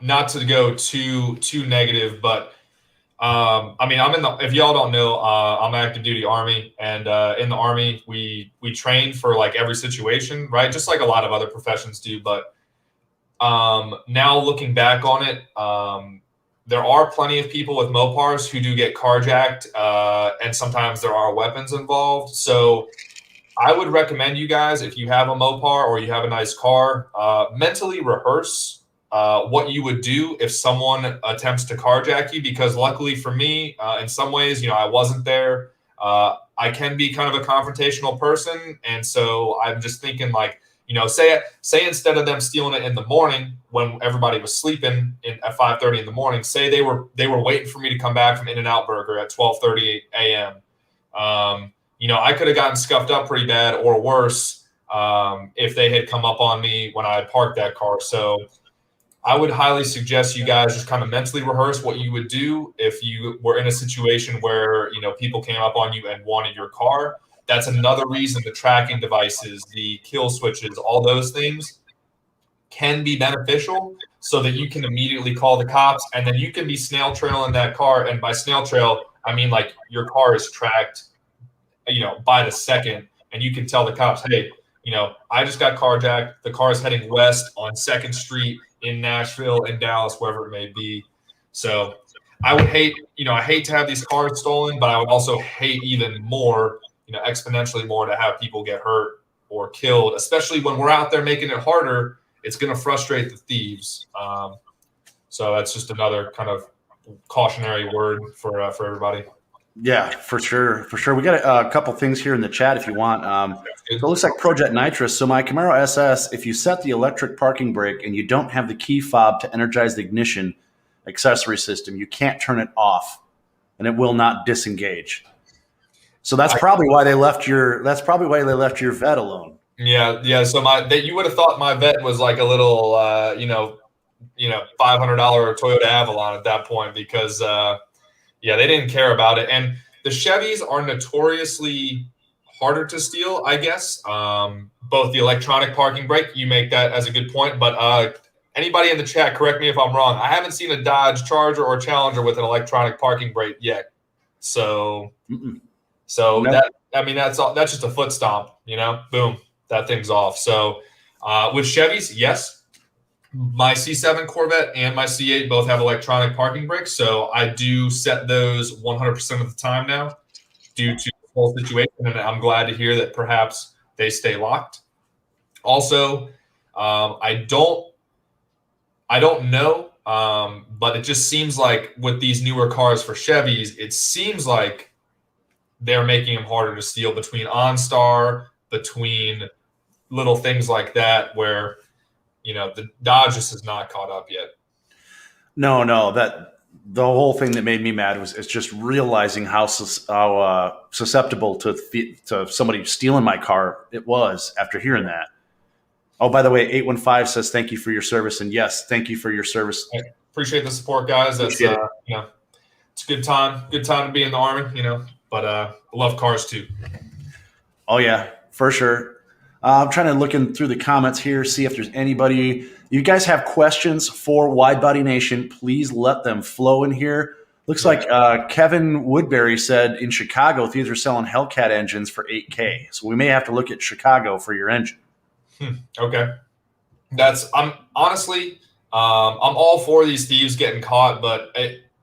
not to go too negative, but I mean, if y'all don't know, I'm active duty Army, and in the Army, we train for like every situation, right? Just like a lot of other professions do. But now looking back on it, there are plenty of people with Mopars who do get carjacked, and sometimes there are weapons involved. So I would recommend you guys, if you have a Mopar or you have a nice car, mentally rehearse what you would do if someone attempts to carjack you. Because luckily for me, in some ways, you know, I wasn't there. I can be kind of a confrontational person, and so I'm just thinking, like, you know, say instead of them stealing it in the morning when everybody was sleeping at 5:30 in the morning, say they were waiting for me to come back from In-N-Out Burger at 12:30 a.m. You know, I could have gotten scuffed up pretty bad, or worse, if they had come up on me when I had parked that car. So I would highly suggest you guys just kind of mentally rehearse what you would do if you were in a situation where, you know, people came up on you and wanted your car. That's another reason the tracking devices, the kill switches, all those things can be beneficial, so that you can immediately call the cops, and then you can be snail trailing that car. And by snail trail, I mean like your car is tracked, you know, by the second, and you can tell the cops, hey, I just got carjacked. The car is heading west on 2nd Street in Nashville, in Dallas, wherever it may be. So I would hate, I hate to have these cars stolen, but I would also hate even more, exponentially more, to have people get hurt or killed, especially when we're out there making it harder. It's going to frustrate the thieves. So that's just another kind of cautionary word for everybody. Yeah, for sure. For sure. We got a couple things here in the chat if you want. So it looks like Projet Nitrous. So my Camaro SS, if you set the electric parking brake and you don't have the key fob to energize the ignition accessory system, you can't turn it off and it will not disengage. So that's probably why they left your vet alone. Yeah. So you would have thought my vet was like a little $500 Toyota Avalon at that point, because they didn't care about it. And the Chevys are notoriously harder to steal, I guess. Both the electronic parking brake, you make that as a good point, but anybody in the chat, correct me if I'm wrong, I haven't seen a Dodge Charger or Challenger with an electronic parking brake yet. So that's just a foot stomp, boom, that thing's off. So with Chevys, yes, my C7 Corvette and my C8 both have electronic parking brakes, so I do set those 100% of the time now due to the whole situation, and I'm glad to hear that perhaps they stay locked. Also, I don't know, but it just seems like with these newer cars for Chevys, it seems like they're making them harder to steal, between OnStar, between little things like that, where the Dodge just is not caught up yet. No, that the whole thing that made me mad was just realizing how susceptible to somebody stealing my car it was after hearing that. Oh, by the way, 815 says thank you for your service, and yes, thank you for your service. I appreciate the support, guys. That's it's a good time to be in the Army, but I love cars too. Oh yeah, for sure. I'm trying to look through the comments here, see if there's anybody. You guys have questions for WideBody Nation, please let them flow in here. Looks like Kevin Woodbury said in Chicago, thieves are selling Hellcat engines for $8K. So we may have to look at Chicago for your engine. Okay. I'm all for these thieves getting caught, but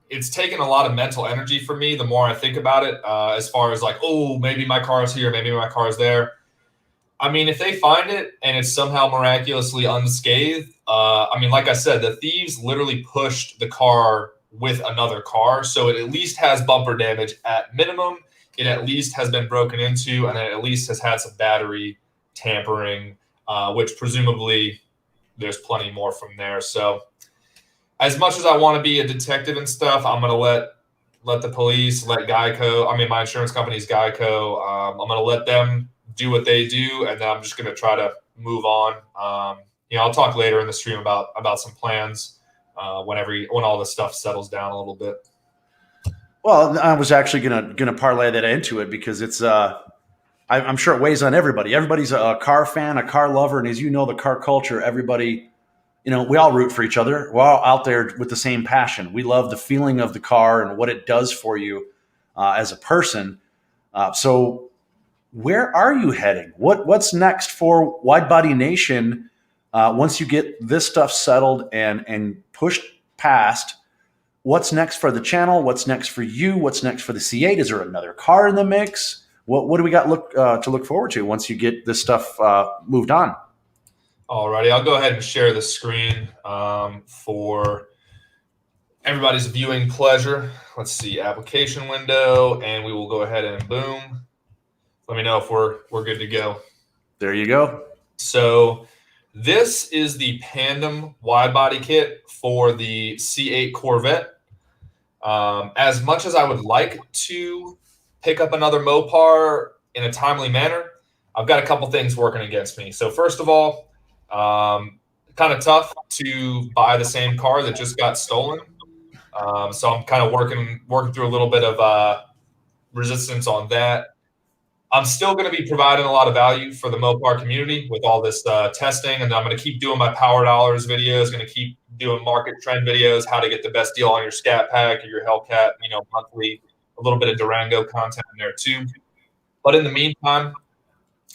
it's taken a lot of mental energy for me the more I think about it, as far as like, oh, maybe my car is here, maybe my car is there. I mean, if they find it and it's somehow miraculously unscathed, like I said, the thieves literally pushed the car with another car, so it at least has bumper damage at minimum. It at least has been broken into, and it at least has had some battery tampering, which presumably there's plenty more from there. So as much as I want to be a detective and stuff, I'm going to let the police, let Geico, my insurance company is Geico. I'm going to let them do what they do, and then I'm just going to try to move on. I'll talk later in the stream about some plans when all this stuff settles down a little bit. Well, I was actually gonna parlay that into it, because it's I'm sure it weighs on everybody. Everybody's a car fan, a car lover, and as you know, the car culture, everybody, we all root for each other. We're all out there with the same passion. We love the feeling of the car and what it does for you as a person. So where are you heading? What's next for WideBody Nation once you get this stuff settled and pushed past? What's next for the channel? What's next for you? What's next for the C8? Is there another car in the mix? What do we got to look forward to once you get this stuff moved on? Alrighty, I'll go ahead and share the screen for everybody's viewing pleasure. Let's see, application window, and we will go ahead and boom. Let me know if we're good to go. There you go. So this is the Pandem wide body kit for the C8 Corvette. As much as I would like to pick up another Mopar in a timely manner, I've got a couple things working against me. So first of all, kind of tough to buy the same car that just got stolen. So I'm kind of working through a little bit of resistance on that. I'm still going to be providing a lot of value for the Mopar community with all this testing, and I'm going to keep doing my Power Dollars videos, going to keep doing market trend videos, how to get the best deal on your Scat Pack or your Hellcat, monthly, a little bit of Durango content in there too. But in the meantime,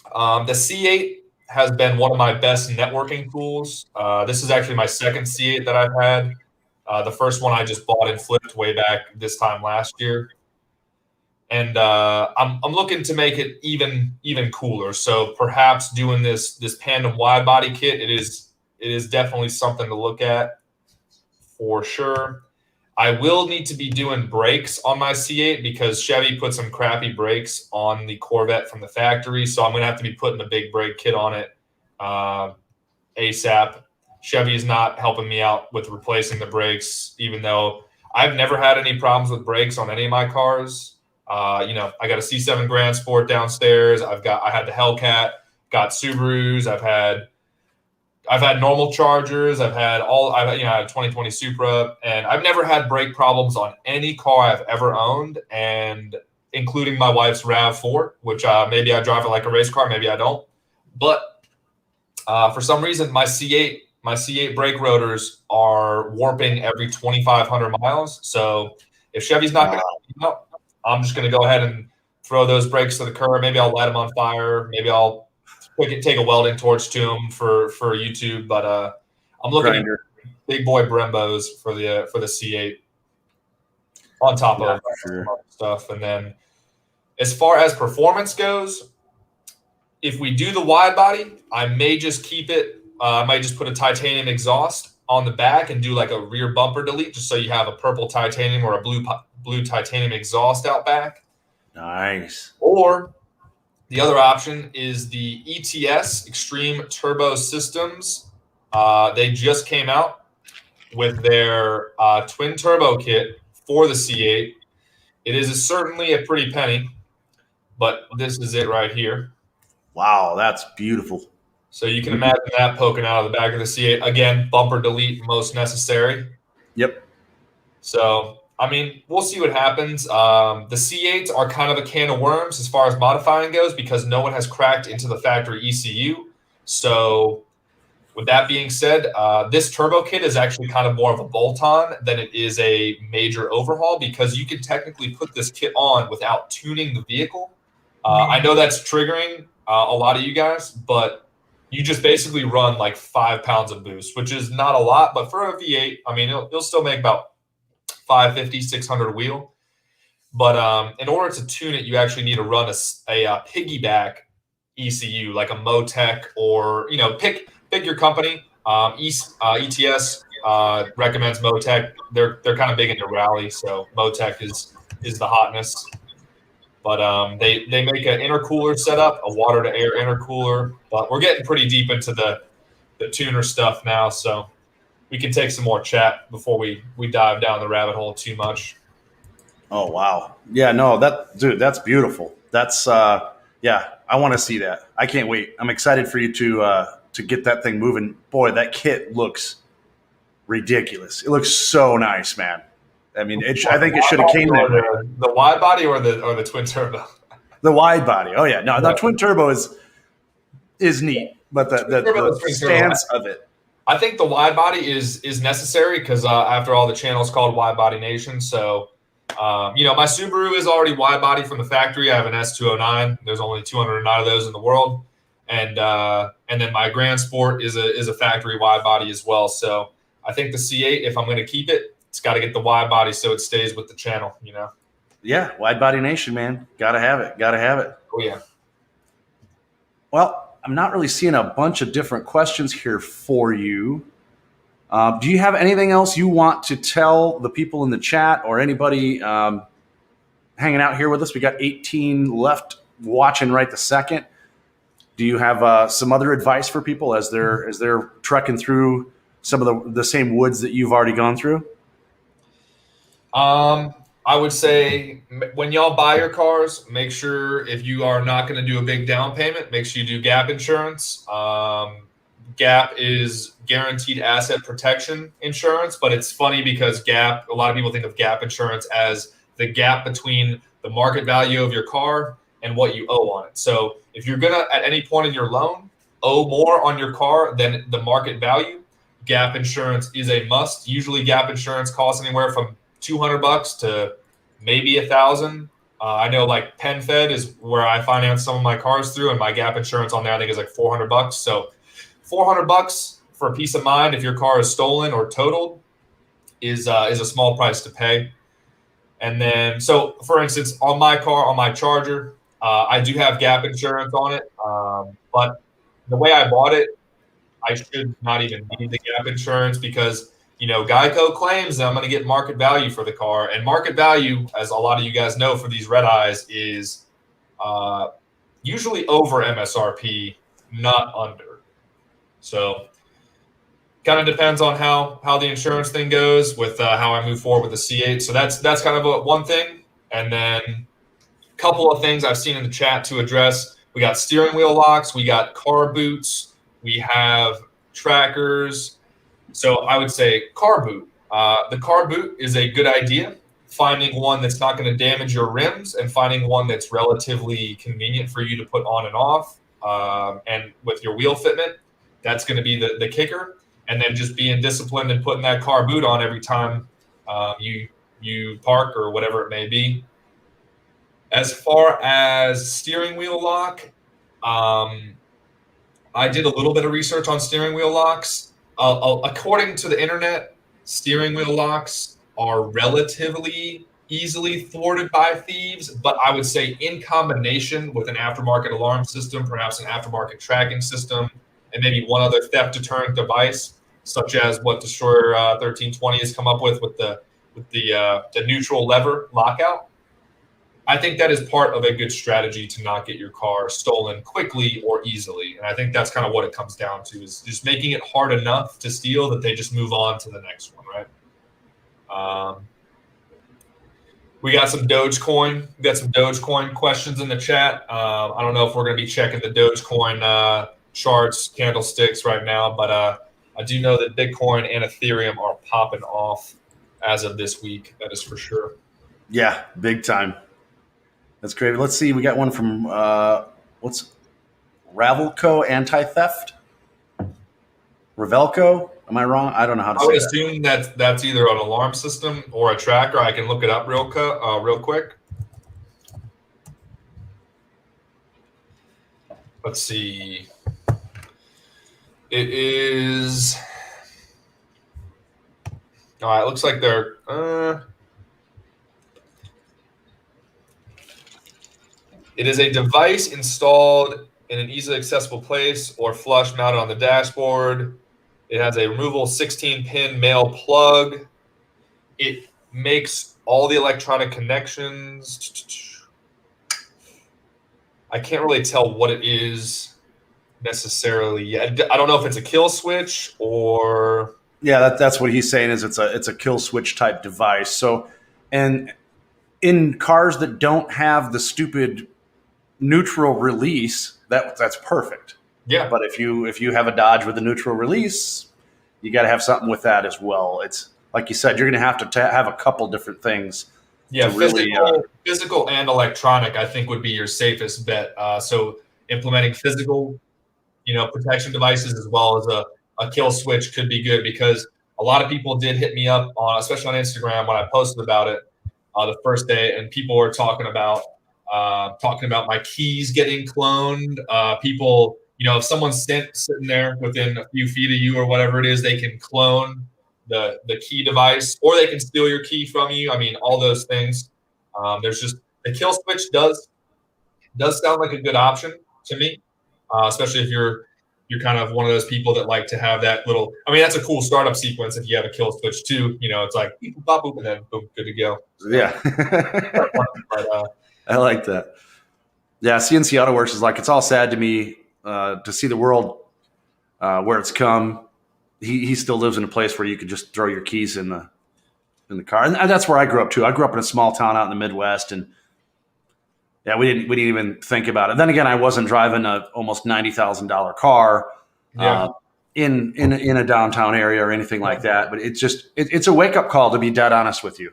the C8 has been one of my best networking tools. This is actually my second C8 that I've had. The first one I just bought and flipped way back this time last year. And I'm looking to make it even cooler. So perhaps doing this Pandem wide body kit, it is definitely something to look at for sure. I will need to be doing brakes on my C8 because Chevy put some crappy brakes on the Corvette from the factory. So I'm going to have to be putting a big brake kit on it ASAP. Chevy is not helping me out with replacing the brakes, even though I've never had any problems with brakes on any of my cars. I got a C7 Grand Sport downstairs. I had the Hellcat, got Subarus. I've had normal Chargers. I've had I had a 2020 Supra, and I've never had brake problems on any car I've ever owned, and including my wife's RAV4, which maybe I drive it like a race car, maybe I don't. But for some reason, my C8 brake rotors are warping every 2,500 miles. So if Chevy's not going to help, I'm just going to go ahead and throw those brakes to the curb. Maybe I'll light them on fire. Maybe I'll take a welding torch to them for YouTube, but I'm looking at big boy Brembos for the C8 on top of stuff. And then as far as performance goes, if we do the wide body, I may just keep it. I might just put a titanium exhaust on the back and do like a rear bumper delete, just so you have a purple titanium or a blue titanium exhaust out back. Nice. Or the other option is the ETS Extreme Turbo Systems. They just came out with their twin turbo kit for the C8. It is certainly a pretty penny, but this is it right here. Wow, that's beautiful. So you can imagine that poking out of the back of the C8. Again, bumper delete most necessary. Yep. So, I mean, we'll see what happens. The C8s are kind of a can of worms as far as modifying goes because no one has cracked into the factory ECU. So with that being said, this turbo kit is actually kind of more of a bolt-on than it is a major overhaul because you can technically put this kit on without tuning the vehicle. I know that's triggering a lot of you guys, but you just basically run like 5 pounds of boost, which is not a lot, but for a V8, I mean, it'll still make about 550, 600 wheel. But in order to tune it, you actually need to run a piggyback ECU, like a Motec, or pick your company. ETS recommends Motec. They're kind of big into rally, so Motec is the hotness. But they make an intercooler setup, a water to air intercooler. But we're getting pretty deep into the tuner stuff now, so we can take some more chat before we dive down the rabbit hole too much. Oh, wow. Yeah, no, that's beautiful. That's, I want to see that. I can't wait. I'm excited for you to get that thing moving. Boy, that kit looks ridiculous. It looks so nice, man. I mean, I think it should have came there. The wide body or the twin turbo? The wide body. Oh, yeah. No, the twin turbo is neat, but the stance of it. I think the wide body is necessary because after all, the channel is called WideBody Nation. So, my Subaru is already wide body from the factory. I have an S209. There's only 209 of those in the world, and then my Grand Sport is a factory wide body as well. So I think the C8, if I'm going to keep it, it's got to get the wide body so it stays with the channel. Yeah, WideBody Nation, man. Gotta have it. Oh yeah. Well, I'm not really seeing a bunch of different questions here for you. Do you have anything else you want to tell the people in the chat or anybody hanging out here with us? We got 18 left watching right this second. Do you have some other advice for people as they're trekking through some of the same woods that you've already gone through? I would say when y'all buy your cars, make sure if you are not going to do a big down payment, make sure you do gap insurance. Gap is guaranteed asset protection insurance, but it's funny because a lot of people think of gap insurance as the gap between the market value of your car and what you owe on it. So if you're going to, at any point in your loan, owe more on your car than the market value, gap insurance is a must. Usually gap insurance costs anywhere from $200 to maybe $1,000. I know like PenFed is where I finance some of my cars through, and my gap insurance on there I think is like $400. So $400 for peace of mind if your car is stolen or totaled is a small price to pay. And then, so for instance, on my car, on my Charger, I do have gap insurance on it, but the way I bought it, I should not even need the gap insurance because, you know, Geico claims that I'm going to get market value for the car. And market value, as a lot of you guys know for these red eyes, is usually over MSRP, not under. So kind of depends on how the insurance thing goes with how I move forward with the C8. So that's kind of one thing. And then a couple of things I've seen in the chat to address. We got steering wheel locks. We got car boots. We have trackers. So I would say car boot. The car boot is a good idea. Finding one that's not going to damage your rims and finding one that's relatively convenient for you to put on and off. And with your wheel fitment, that's going to be the kicker. And then just being disciplined and putting that car boot on every time you park or whatever it may be. As far as steering wheel lock, I did a little bit of research on steering wheel locks. According to the internet, steering wheel locks are relatively easily thwarted by thieves, but I would say in combination with an aftermarket alarm system, perhaps an aftermarket tracking system, and maybe one other theft deterrent device, such as what Destroyer1320 has come up with the neutral lever lockout. I think that is part of a good strategy to not get your car stolen quickly or easily. And I think that's kind of what it comes down to, is just making it hard enough to steal that they just move on to the next one, right? We got some Dogecoin. We got some Dogecoin questions in the chat. I don't know if we're going to be checking the Dogecoin charts, candlesticks right now, but I do know that Bitcoin and Ethereum are popping off as of this week. That is for sure. Yeah, big time. That's great. Let's see. We got one from what's Ravelco Anti-Theft? Ravelco? Am I wrong? I don't know how to say that. I would assume that's either an alarm system or a tracker. I can look it up real quick. Let's see. It is. All right. Looks like they're. It is a device installed in an easily accessible place or flush mounted on the dashboard. It has a removable 16-pin male plug. It makes all the electronic connections. I can't really tell what it is necessarily yet. I don't know if it's a kill switch or. Yeah, that's what he's saying. Is it's a kill switch type device. So, and in cars that don't have the stupid neutral release, that's perfect. Yeah. But if you have a Dodge with a neutral release, you got to have something with that as well. It's like you said, you're going to have to have a couple different things. Yeah, physical and electronic, I think, would be your safest bet. So implementing physical, protection devices as well as a kill switch could be good, because a lot of people did hit me up on, especially on Instagram when I posted about it the first day, and people were talking about my keys getting cloned. People, if someone's sitting there within a few feet of you or whatever it is, they can clone the key device, or they can steal your key from you. I mean, all those things. There's just the kill switch does sound like a good option to me, especially if you're kind of one of those people that like to have that little. I mean, that's a cool startup sequence if you have a kill switch too. It's like boop, boop, boop, and then boom, good to go. Yeah. But, I like that. Yeah, CNC Auto Works is like, it's all sad to me to see the world where it's come. He still lives in a place where you could just throw your keys in the car, and that's where I grew up too. I grew up in a small town out in the Midwest, and yeah, we didn't even think about it. Then again, I wasn't driving a almost $90,000 car in a downtown area or anything like that. But it's a wake up call, to be dead honest with you.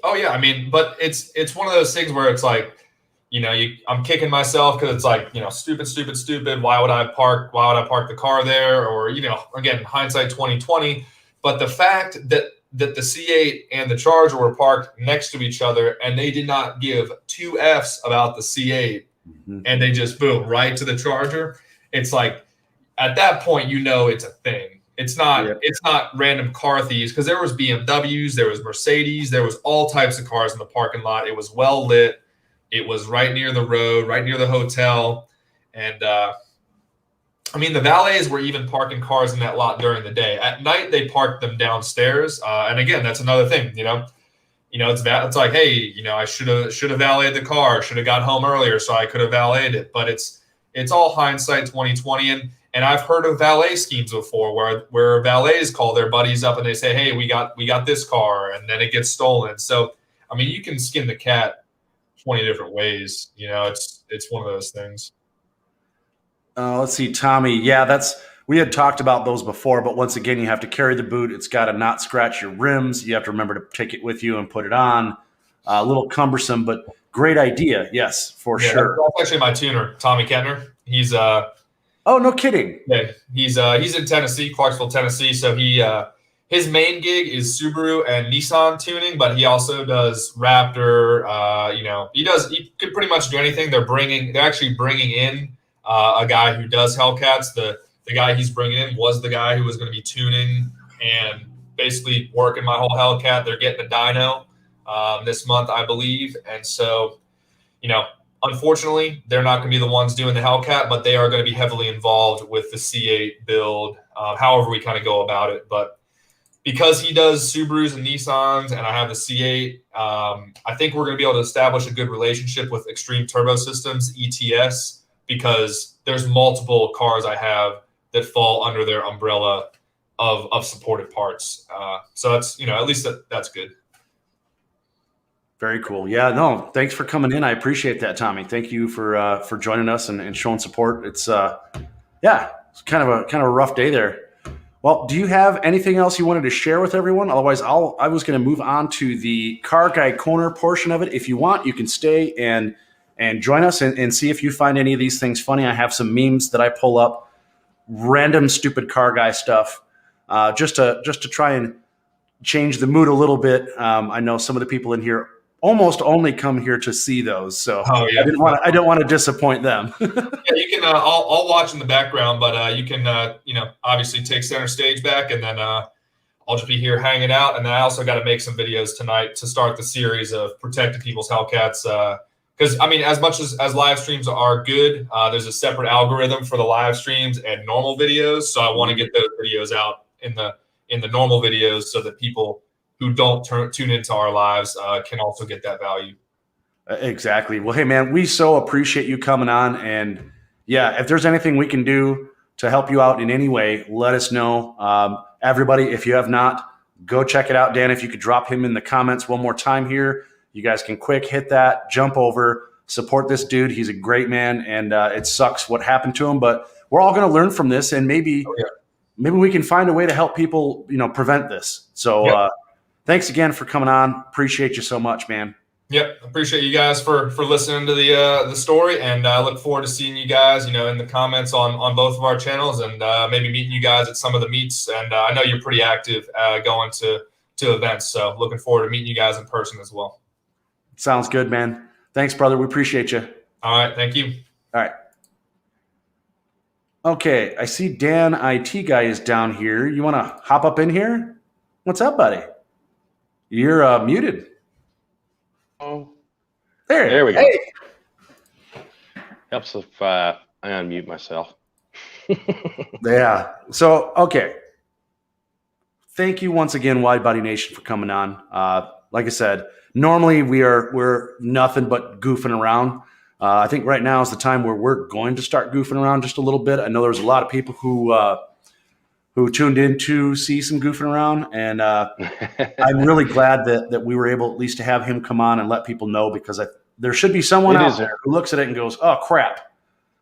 Oh yeah, I mean, but it's one of those things where it's like, I'm kicking myself because it's like, stupid. Why would I park the car there? Or, again, hindsight 2020. But the fact that that the C8 and the Charger were parked next to each other, and they did not give two Fs about the C8, and they just boom right to the Charger. It's like at that point, it's a thing. It's not random car thieves, because there was BMWs, there was Mercedes, there was all types of cars in the parking lot. It was well lit. It was right near the road, right near the hotel, and the valets were even parking cars in that lot during the day. At night, they parked them downstairs. And again, that's another thing, it's like, hey, I should have valeted the car, should have got home earlier so I could have valeted it. But it's all hindsight 2020. And I've heard of valet schemes before where valets call their buddies up and they say, hey, we got this car, and then it gets stolen. So, you can skin the cat 20 different ways. It's one of those things. Let's see, Tommy. Yeah, we had talked about those before, but once again, you have to carry the boot. It's got to not scratch your rims. You have to remember to take it with you and put it on. A little cumbersome, but great idea. Yes, for sure. That's actually my tuner, Tommy Kettner. He's oh, no kidding. Yeah, he's in Tennessee, Clarksville, Tennessee. So his main gig is Subaru and Nissan tuning, but he also does Raptor. He could pretty much do anything. They're actually bringing in a guy who does Hellcats. The guy he's bringing in was the guy who was going to be tuning and basically working my whole Hellcat. They're getting a dyno this month, I believe. And so, unfortunately, they're not going to be the ones doing the Hellcat, but they are going to be heavily involved with the C8 build, however we kind of go about it. But because he does Subarus and Nissans and I have the C8, I think we're going to be able to establish a good relationship with Extreme Turbo Systems, ETS, because there's multiple cars I have that fall under their umbrella of supported parts. So that's, at least that's good. Very cool. Yeah, no, thanks for coming in. I appreciate that, Tommy. Thank you for joining us and showing support. It's it's kind of a rough day there. Well, do you have anything else you wanted to share with everyone? Otherwise, I was going to move on to the Car Guy Corner portion of it. If you want, you can stay and join us and see if you find any of these things funny. I have some memes that I pull up, random stupid car guy stuff, just to try and change the mood a little bit. I know some of the people in here almost only come here to see those, so I don't want to disappoint them. Yeah, you can. I'll watch in the background, but you can obviously take center stage back, and then I'll just be here hanging out. And then I also got to make some videos tonight to start the series of protecting people's Hellcats. Because as much as live streams are good, there's a separate algorithm for the live streams and normal videos. So I want to get those videos out in the normal videos so that people who don't tune into our lives can also get that value. Exactly. Well, hey man, we so appreciate you coming on, and yeah, if there's anything we can do to help you out in any way, let us know. Everybody, if you have not, go check it out. Dan, if you could drop him in the comments one more time here. You guys can quick hit that, jump over, support this dude. He's a great man, and it sucks what happened to him, but we're all going to learn from this, and maybe we can find a way to help people, prevent this. So thanks again for coming on. Appreciate you so much, man. Yep, appreciate you guys for listening to the story, and I look forward to seeing you guys, in the comments on both of our channels, and maybe meeting you guys at some of the meets. And I know you're pretty active going to events, so looking forward to meeting you guys in person as well. Sounds good, man. Thanks, brother. We appreciate you. All right. Thank you. All right. Okay. I see Dan IT guy is down here. You want to hop up in here? What's up, buddy? You're muted. Oh, there we go. Hey. Helps if I unmute myself. Yeah. So, okay. Thank you once again, WideBody Nation, for coming on. Like I said, normally we're nothing but goofing around. I think right now is the time where we're going to start goofing around just a little bit. I know there's a lot of people who tuned in to see some goofing around, and I'm really glad that we were able at least to have him come on and let people know, because there should be someone out there who looks at it and goes, "Oh crap,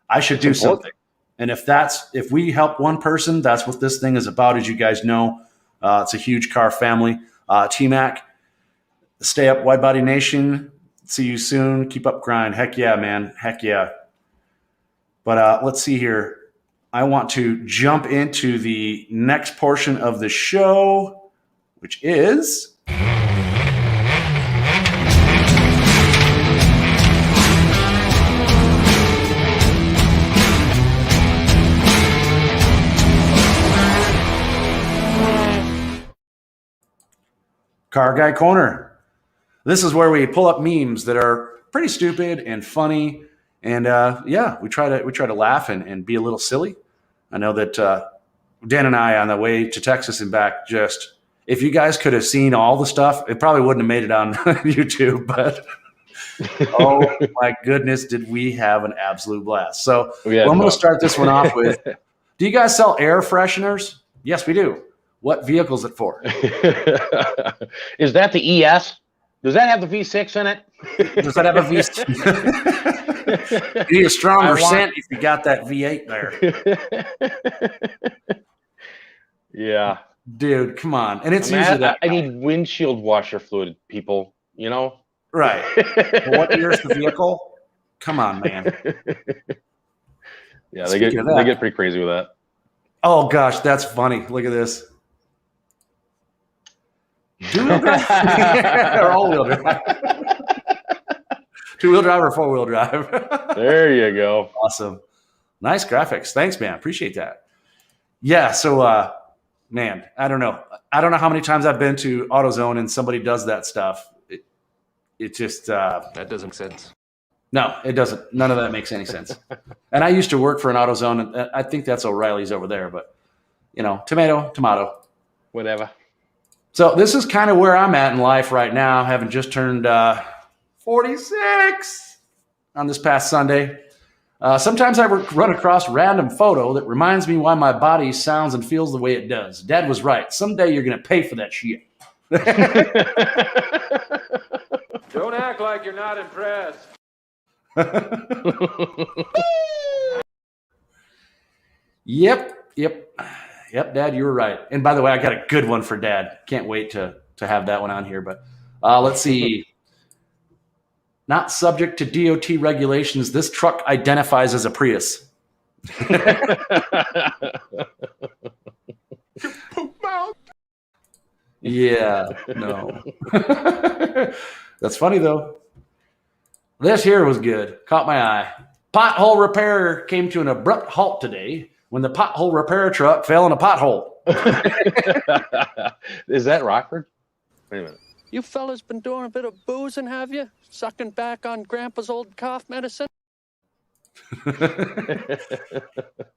I should do something." And if we help one person, that's what this thing is about. As you guys know, it's a huge car family. T-Mac. Stay up, WideBody Nation. See you soon. Keep up grind. Heck yeah, man. Heck yeah. But let's see here. I want to jump into the next portion of the show. which is Car Guy Corner. This is where we pull up memes that are pretty stupid and funny, and we try to laugh and be a little silly. I know that Dan and I on the way to Texas and back, just if you guys could have seen all the stuff, it probably wouldn't have made it on YouTube. But oh my goodness, did we have an absolute blast! So I'm going to start this one off with: do you guys sell air fresheners? Yes, we do. What vehicle is it for? Is that the ES? Does that have the V6 in it? Does that have a V6? You need a stronger scent if you got that V8 there. Yeah. Dude, come on. And it's usually that. I need windshield washer fluid, people, you know? Right. Well, what year's the vehicle? Come on, man. Yeah, they get pretty crazy with that. Oh, gosh, that's funny. Look at this. Two-wheel drive? Or all-wheel drive? Two-wheel drive or four-wheel drive? There you go. Awesome. Nice graphics. Thanks, man. Appreciate that. Yeah, so, man, I don't know. I don't know how many times I've been to AutoZone and somebody does that stuff. It just... that doesn't make sense. No, it doesn't. None of that makes any sense. And I used to work for an AutoZone, and I think that's O'Reilly's over there, but, you know, tomato. Whatever. So this is kind of where I'm at in life right now, having just turned 46 on this past Sunday. Sometimes I run across a random photo that reminds me why my body sounds and feels the way it does. Dad was right. Someday you're going to pay for that shit. Don't act like you're not impressed. Yep, Dad, you were right. And by the way, I got a good one for Dad. Can't wait to have that one on here. But let's see. Not subject to DOT regulations, this truck identifies as a Prius. Yeah, no. That's funny, though. This here was good. Caught my eye. Pothole repair came to an abrupt halt today when the pothole repair truck fell in a pothole. Is that Rockford? Wait a minute. You fellas been doing a bit of boozing, have you? Sucking back on Grandpa's old cough medicine?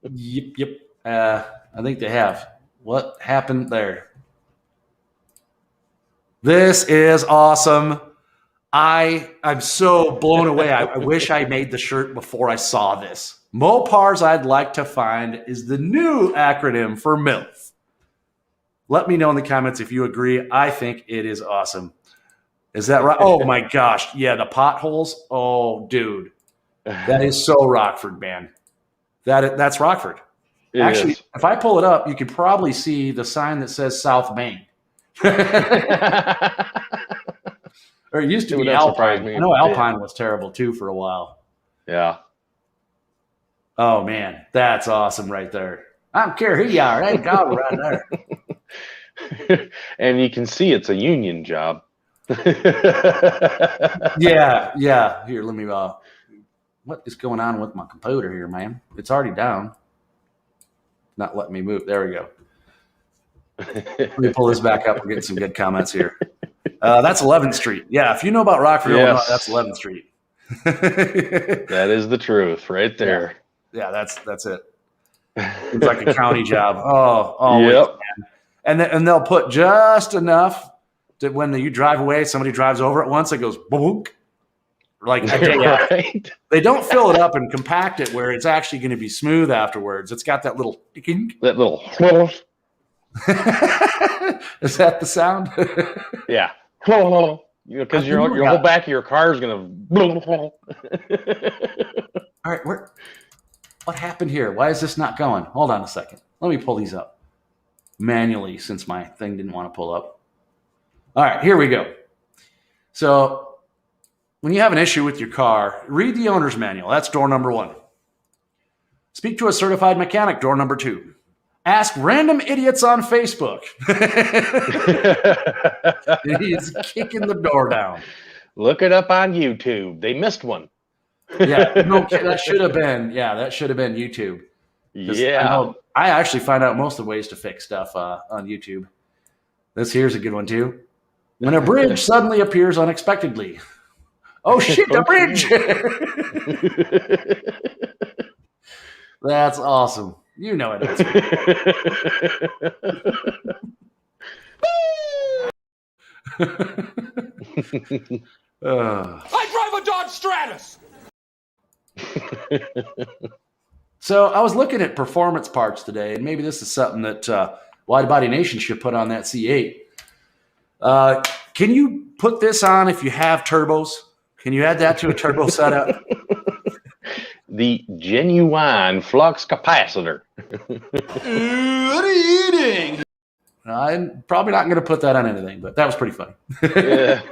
Yep. I think they have. What happened there? This is awesome. I'm so blown away. I wish I made the shirt before I saw this. Mopars I'd like to find is the new acronym for MILF. Let me know in the comments if you agree. I think it is awesome. Is that right? Oh my gosh. Yeah, the potholes. Oh, dude. That is so Rockford, man. That's Rockford. Actually, if I pull it up, you can probably see the sign that says South Main. Or it used to be Alpine. I know Alpine was terrible too for a while. Yeah. Oh man, that's awesome right there. I don't care who you are. Ain't God right there. And you can see it's a union job. Yeah. Here, let me. What is going on with my computer here, man? It's already down. Not letting me move. There we go. Let me pull this back up. We're getting some good comments here. That's 11th Street. Yeah, if you know about Rockford, Illinois, that's 11th Street. That is the truth right there. Yeah, that's it. It's like a county job. Oh, yep. And they'll put just enough that when you drive away, somebody drives over it once, it goes boom. Like right. They don't fill it up and compact it where it's actually going to be smooth afterwards. It's got that little Is that the sound? Yeah. Because your whole back of your car is going to. All right, what happened here? Why is this not going? Hold on a second. Let me pull these up manually since my thing didn't want to pull up. All right, here we go. So when you have an issue with your car, read the owner's manual. That's door number 1. Speak to a certified mechanic, door number 2. Ask random idiots on Facebook. He's kicking the door down. Look it up on YouTube. They missed one. Yeah, no, that should have been. Yeah, that should have been YouTube. Yeah. I actually find out most of the ways to fix stuff on YouTube. This here's a good one too. When a bridge suddenly appears unexpectedly. Oh shit, the bridge! That's awesome. You know it. I drive a Dodge Stratus. So I was looking at performance parts today, and maybe this is something that WideBody Nation should put on that C8. Can you put this on if you have turbos? Can you add that to a turbo setup? The genuine flux capacitor. What are you eating? I'm probably not going to put that on anything, but that was pretty funny. Yeah.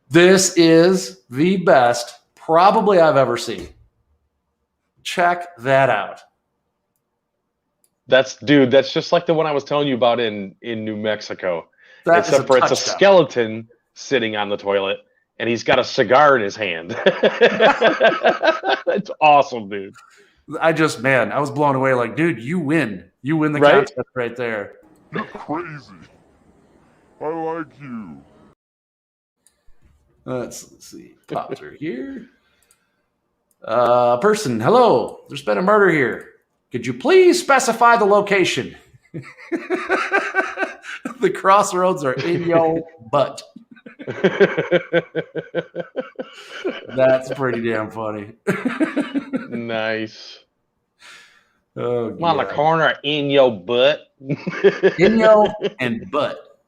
This is the best probably I've ever seen. Check that out. That's just like the one I was telling you about in New Mexico. Except for it's a skeleton sitting on the toilet and he's got a cigar in his hand. It's awesome, dude. I was blown away. Like, dude, you win. You win the contest right there. You're crazy. I like you. Let's see. Pop through here. Person, hello. There's been a murder here. Could you please specify the location? The crossroads are in your butt. That's pretty damn funny. Nice. Oh, I'm on the corner in your butt. In your and butt.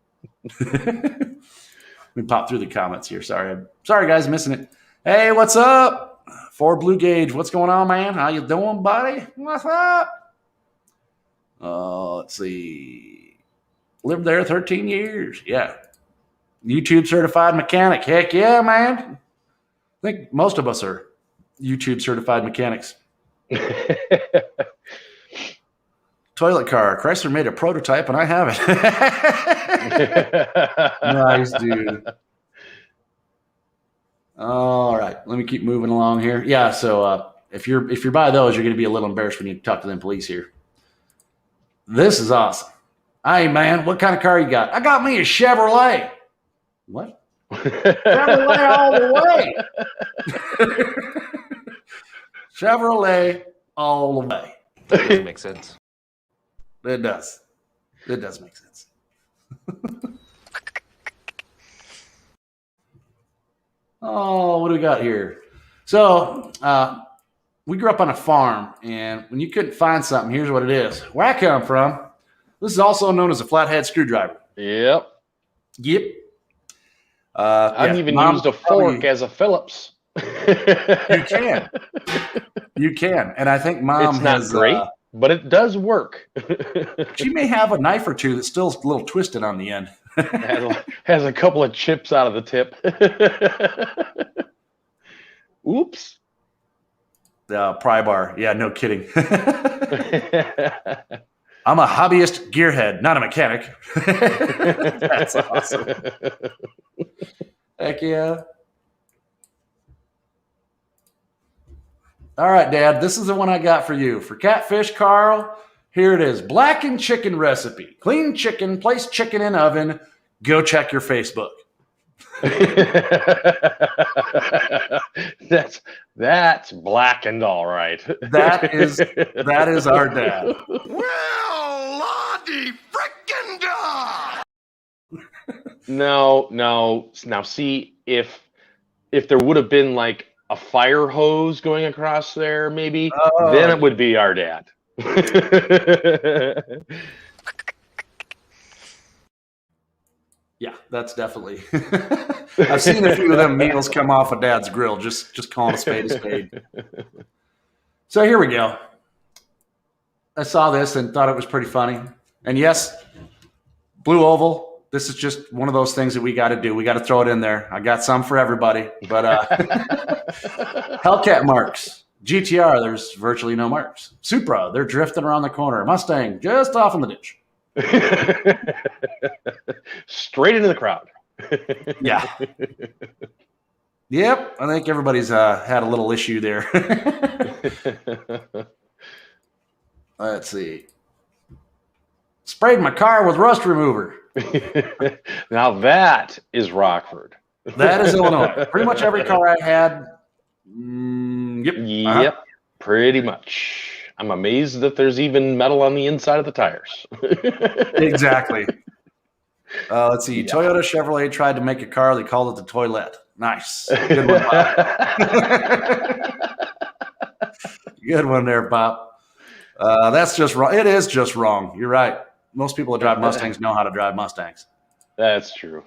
Let me pop through the comments here. Sorry, guys, missing it. Hey, what's up? For Blue Gauge, what's going on, man? How you doing, buddy? What's up? Let's see. Lived there 13 years. Yeah. YouTube certified mechanic. Heck yeah, man. I think most of us are YouTube certified mechanics. Toilet car. Chrysler made a prototype and I have it. Nice, dude. All right. Let me keep moving along here. Yeah, so if you're by those, you're going to be a little embarrassed when you talk to them police here. This is awesome. Hey, man, what kind of car you got? I got me a Chevrolet. What? Chevrolet all the way. Chevrolet all the way. That doesn't make sense. It does. It does make sense. Oh, what do we got here? So, we grew up on a farm, and when you couldn't find something, here's what it is. Where I come from, this is also known as a flathead screwdriver. Yep. Yep. I've even used a fork as a Phillips. You can. You can. And I think Mom it's not has, great, but it does work. She may have a knife or two that's still a little twisted on the end. has a couple of chips out of the tip. Oops. Pry bar. Yeah, no kidding. I'm a hobbyist gearhead, not a mechanic. That's awesome. Heck yeah. All right, Dad, this is the one I got for you. For Catfish Carl, here it is. Blackened chicken recipe. Clean chicken, place chicken in oven. Go check your Facebook. That's blackened, all right. That is our dad. Well, Lottie frickin' da! No. Now, see, if there would have been like a fire hose going across there, maybe, then it would be our dad. Yeah, that's definitely. I've seen a few of them meals come off of Dad's grill. Just calling a spade a spade. So here we go. I saw this and thought it was pretty funny. And yes, Blue Oval. This is just one of those things that we got to do. We got to throw it in there. I got some for everybody. But Hellcat marks. GTR, there's virtually no marks. Supra, they're drifting around the corner. Mustang, just off in the ditch. Straight into the crowd. Yeah. Yep, I think everybody's had a little issue there. Let's see. Sprayed my car with rust remover. Now that is Rockford. That is Illinois. Pretty much every car I had. Yep. Yep, pretty much. I'm amazed that there's even metal on the inside of the tires. Exactly. Let's see. Toyota Chevrolet tried to make a car. They called it the toilet. Nice. Good one, Bob. Good one there, Bob. That's just wrong. It is just wrong. You're right. Most people that drive Mustangs know how to drive Mustangs. That's true.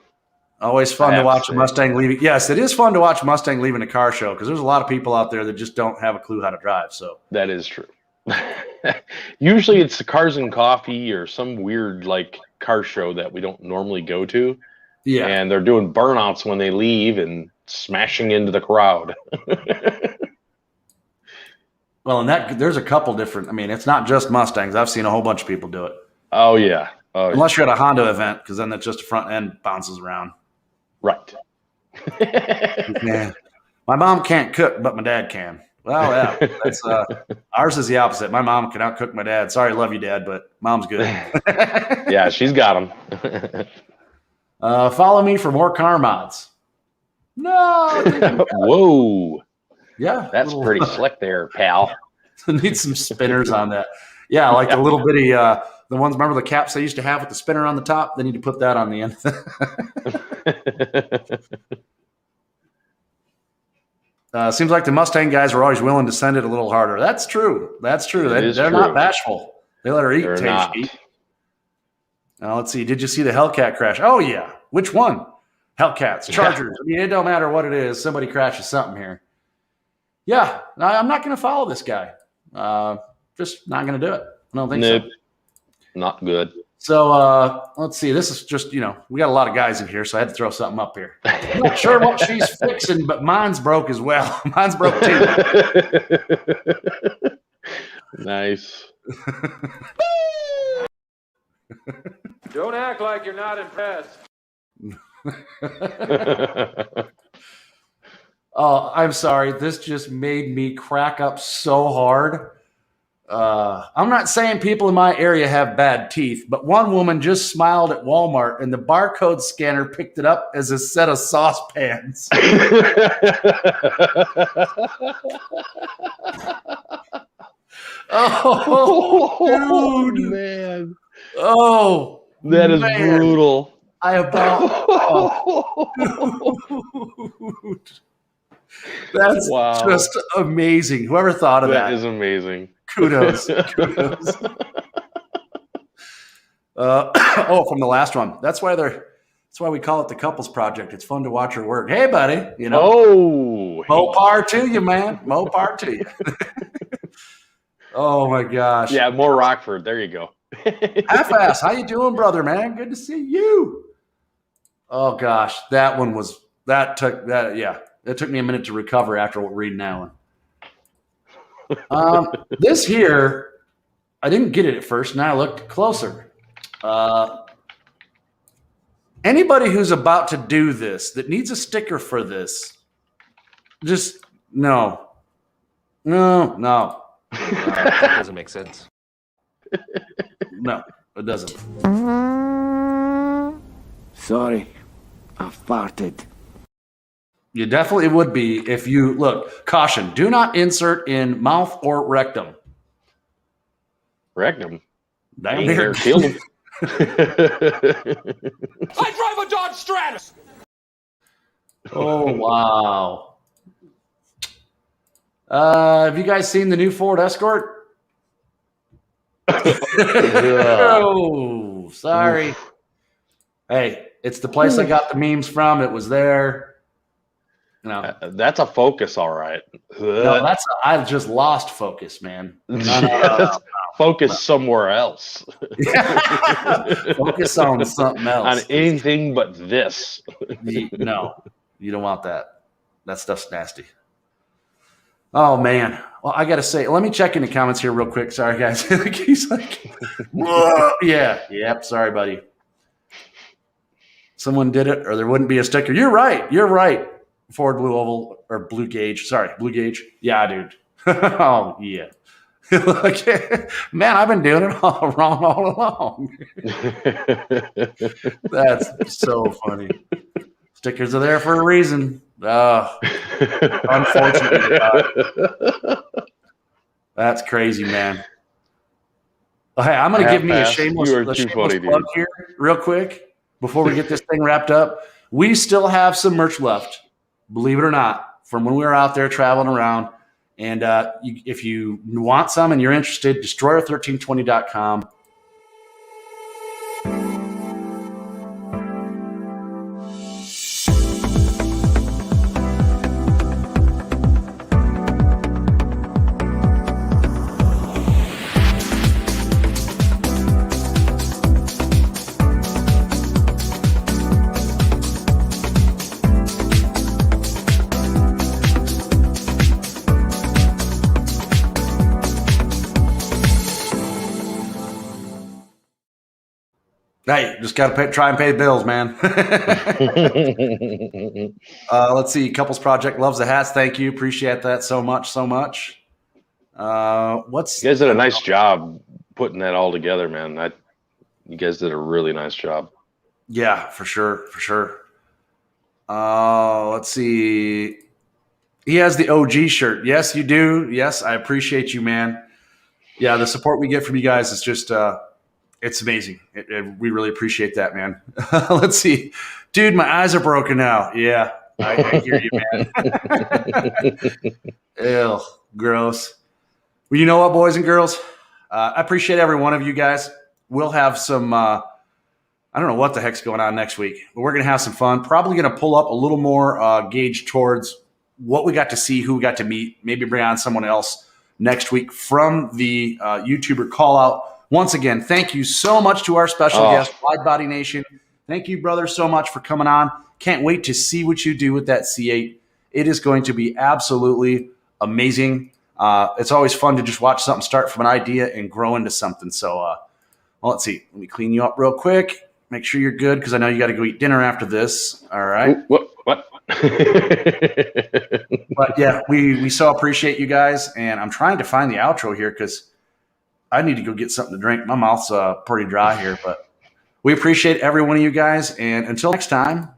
Always fun to watch a Mustang leaving. Yes, it is fun to watch Mustang leaving a car show because there's a lot of people out there that just don't have a clue how to drive. So that is true. Usually it's the Cars and Coffee or some weird like car show that we don't normally go to. Yeah. And they're doing burnouts when they leave and smashing into the crowd. Well, and there's a couple different. I mean, it's not just Mustangs. I've seen a whole bunch of people do it. Oh yeah. Oh, unless you're at a Honda event, because then it's just a front end bounces around. Right. Man, my mom can't cook, but my dad can. Well, yeah, that's ours is the opposite. My mom can outcook my dad. Sorry, love you, Dad, but Mom's good. Yeah, she's got them. Follow me for more car mods. No. Whoa. Yeah, that's pretty slick there, pal. Need some spinners on that. Yeah, like the little bitty, the ones. Remember the caps they used to have with the spinner on the top? They need to put that on the end. Seems like the Mustang guys are always willing to send it a little harder. That's true. That's true. They're not bashful. They let her eat. Now, let's see. Did you see the Hellcat crash? Oh, yeah. Which one? Hellcats, Chargers. Yeah. I mean, it don't matter what it is. Somebody crashes something here. Yeah. I'm not going to follow this guy. Just not going to do it. I don't think so. Not good. So let's see. This is just, we got a lot of guys in here, so I had to throw something up here. I'm not sure what she's fixing, but mine's broke as well. Mine's broke too. Nice. Don't act like you're not impressed. Oh, I'm sorry. This just made me crack up so hard. I'm not saying people in my area have bad teeth, but one woman just smiled at Walmart and the barcode scanner picked it up as a set of saucepans. Oh, dude. Man. Oh, that is brutal. I about. That's just amazing. Whoever thought of that. That is amazing. Kudos. Kudos. From the last one. That's why we call it the couples project. It's fun to watch her work. Hey, buddy. Oh, Mopar to you, man. Mopar to you. Oh my gosh. Yeah, more Rockford. There you go. Half-ass. How you doing, brother, man? Good to see you. Oh gosh, that one was it took me a minute to recover after reading that one. This here, I didn't get it at first, and I looked closer. Anybody who's about to do this that needs a sticker for this, just no. That doesn't make sense. No, it doesn't. Sorry, I farted. You definitely would be if you look. Caution: do not insert in mouth or rectum. Rectum. Damn near killed him. I drive a Dodge Stratus. Oh wow. Have you guys seen the new Ford Escort? Oh, sorry. Hey, it's the place I got the memes from. It was there. That's a Focus, all right. No, I just lost focus, man. Focus somewhere else. Focus on something else. On anything but this. No, you don't want that. That stuff's nasty. Oh man. Well, I got to say, let me check in the comments here real quick. Sorry, guys. He's like, whoa. Yeah. Yep. Sorry, buddy. Someone did it, or there wouldn't be a sticker. You're right. You're right. Ford Blue Oval or Blue Gauge. Sorry, Blue Gauge. Yeah, dude. Oh, yeah. Man, I've been doing it all wrong all along. That's so funny. Stickers are there for a reason. Unfortunately. That's crazy, man. Well, hey, I'm going to give me a shameless plug here real quick before we get this thing wrapped up. We still have some merch left, believe it or not, from when we were out there traveling around. And if you want some and you're interested, DESTROYER1320.com. Hey, just got to try and pay the bills, man. Let's see. Couples Project loves the hats. Thank you. Appreciate that so much, so much. You guys did a nice job putting that all together, man. You guys did a really nice job. Yeah, for sure. For sure. Let's see. He has the OG shirt. Yes, you do. Yes, I appreciate you, man. Yeah, the support we get from you guys is just it's amazing. We really appreciate that, man. Let's see. Dude, my eyes are broken now. Yeah, I hear you, man. Ew, gross. Well, you know what, boys and girls? I appreciate every one of you guys. We'll have some, I don't know what the heck's going on next week, but we're going to have some fun. Probably going to pull up a little more gauge towards what we got to see, who we got to meet, maybe bring on someone else next week from the YouTuber call out. Once again, thank you so much to our special guest, WideBody Nation. Thank you, brother, so much for coming on. Can't wait to see what you do with that C8. It is going to be absolutely amazing. It's always fun to just watch something start from an idea and grow into something. So, well, let's see. Let me clean you up real quick. Make sure you're good because I know you got to go eat dinner after this. All right. What? But yeah, we so appreciate you guys, and I'm trying to find the outro here because I need to go get something to drink. My mouth's pretty dry here, but we appreciate every one of you guys. And until next time,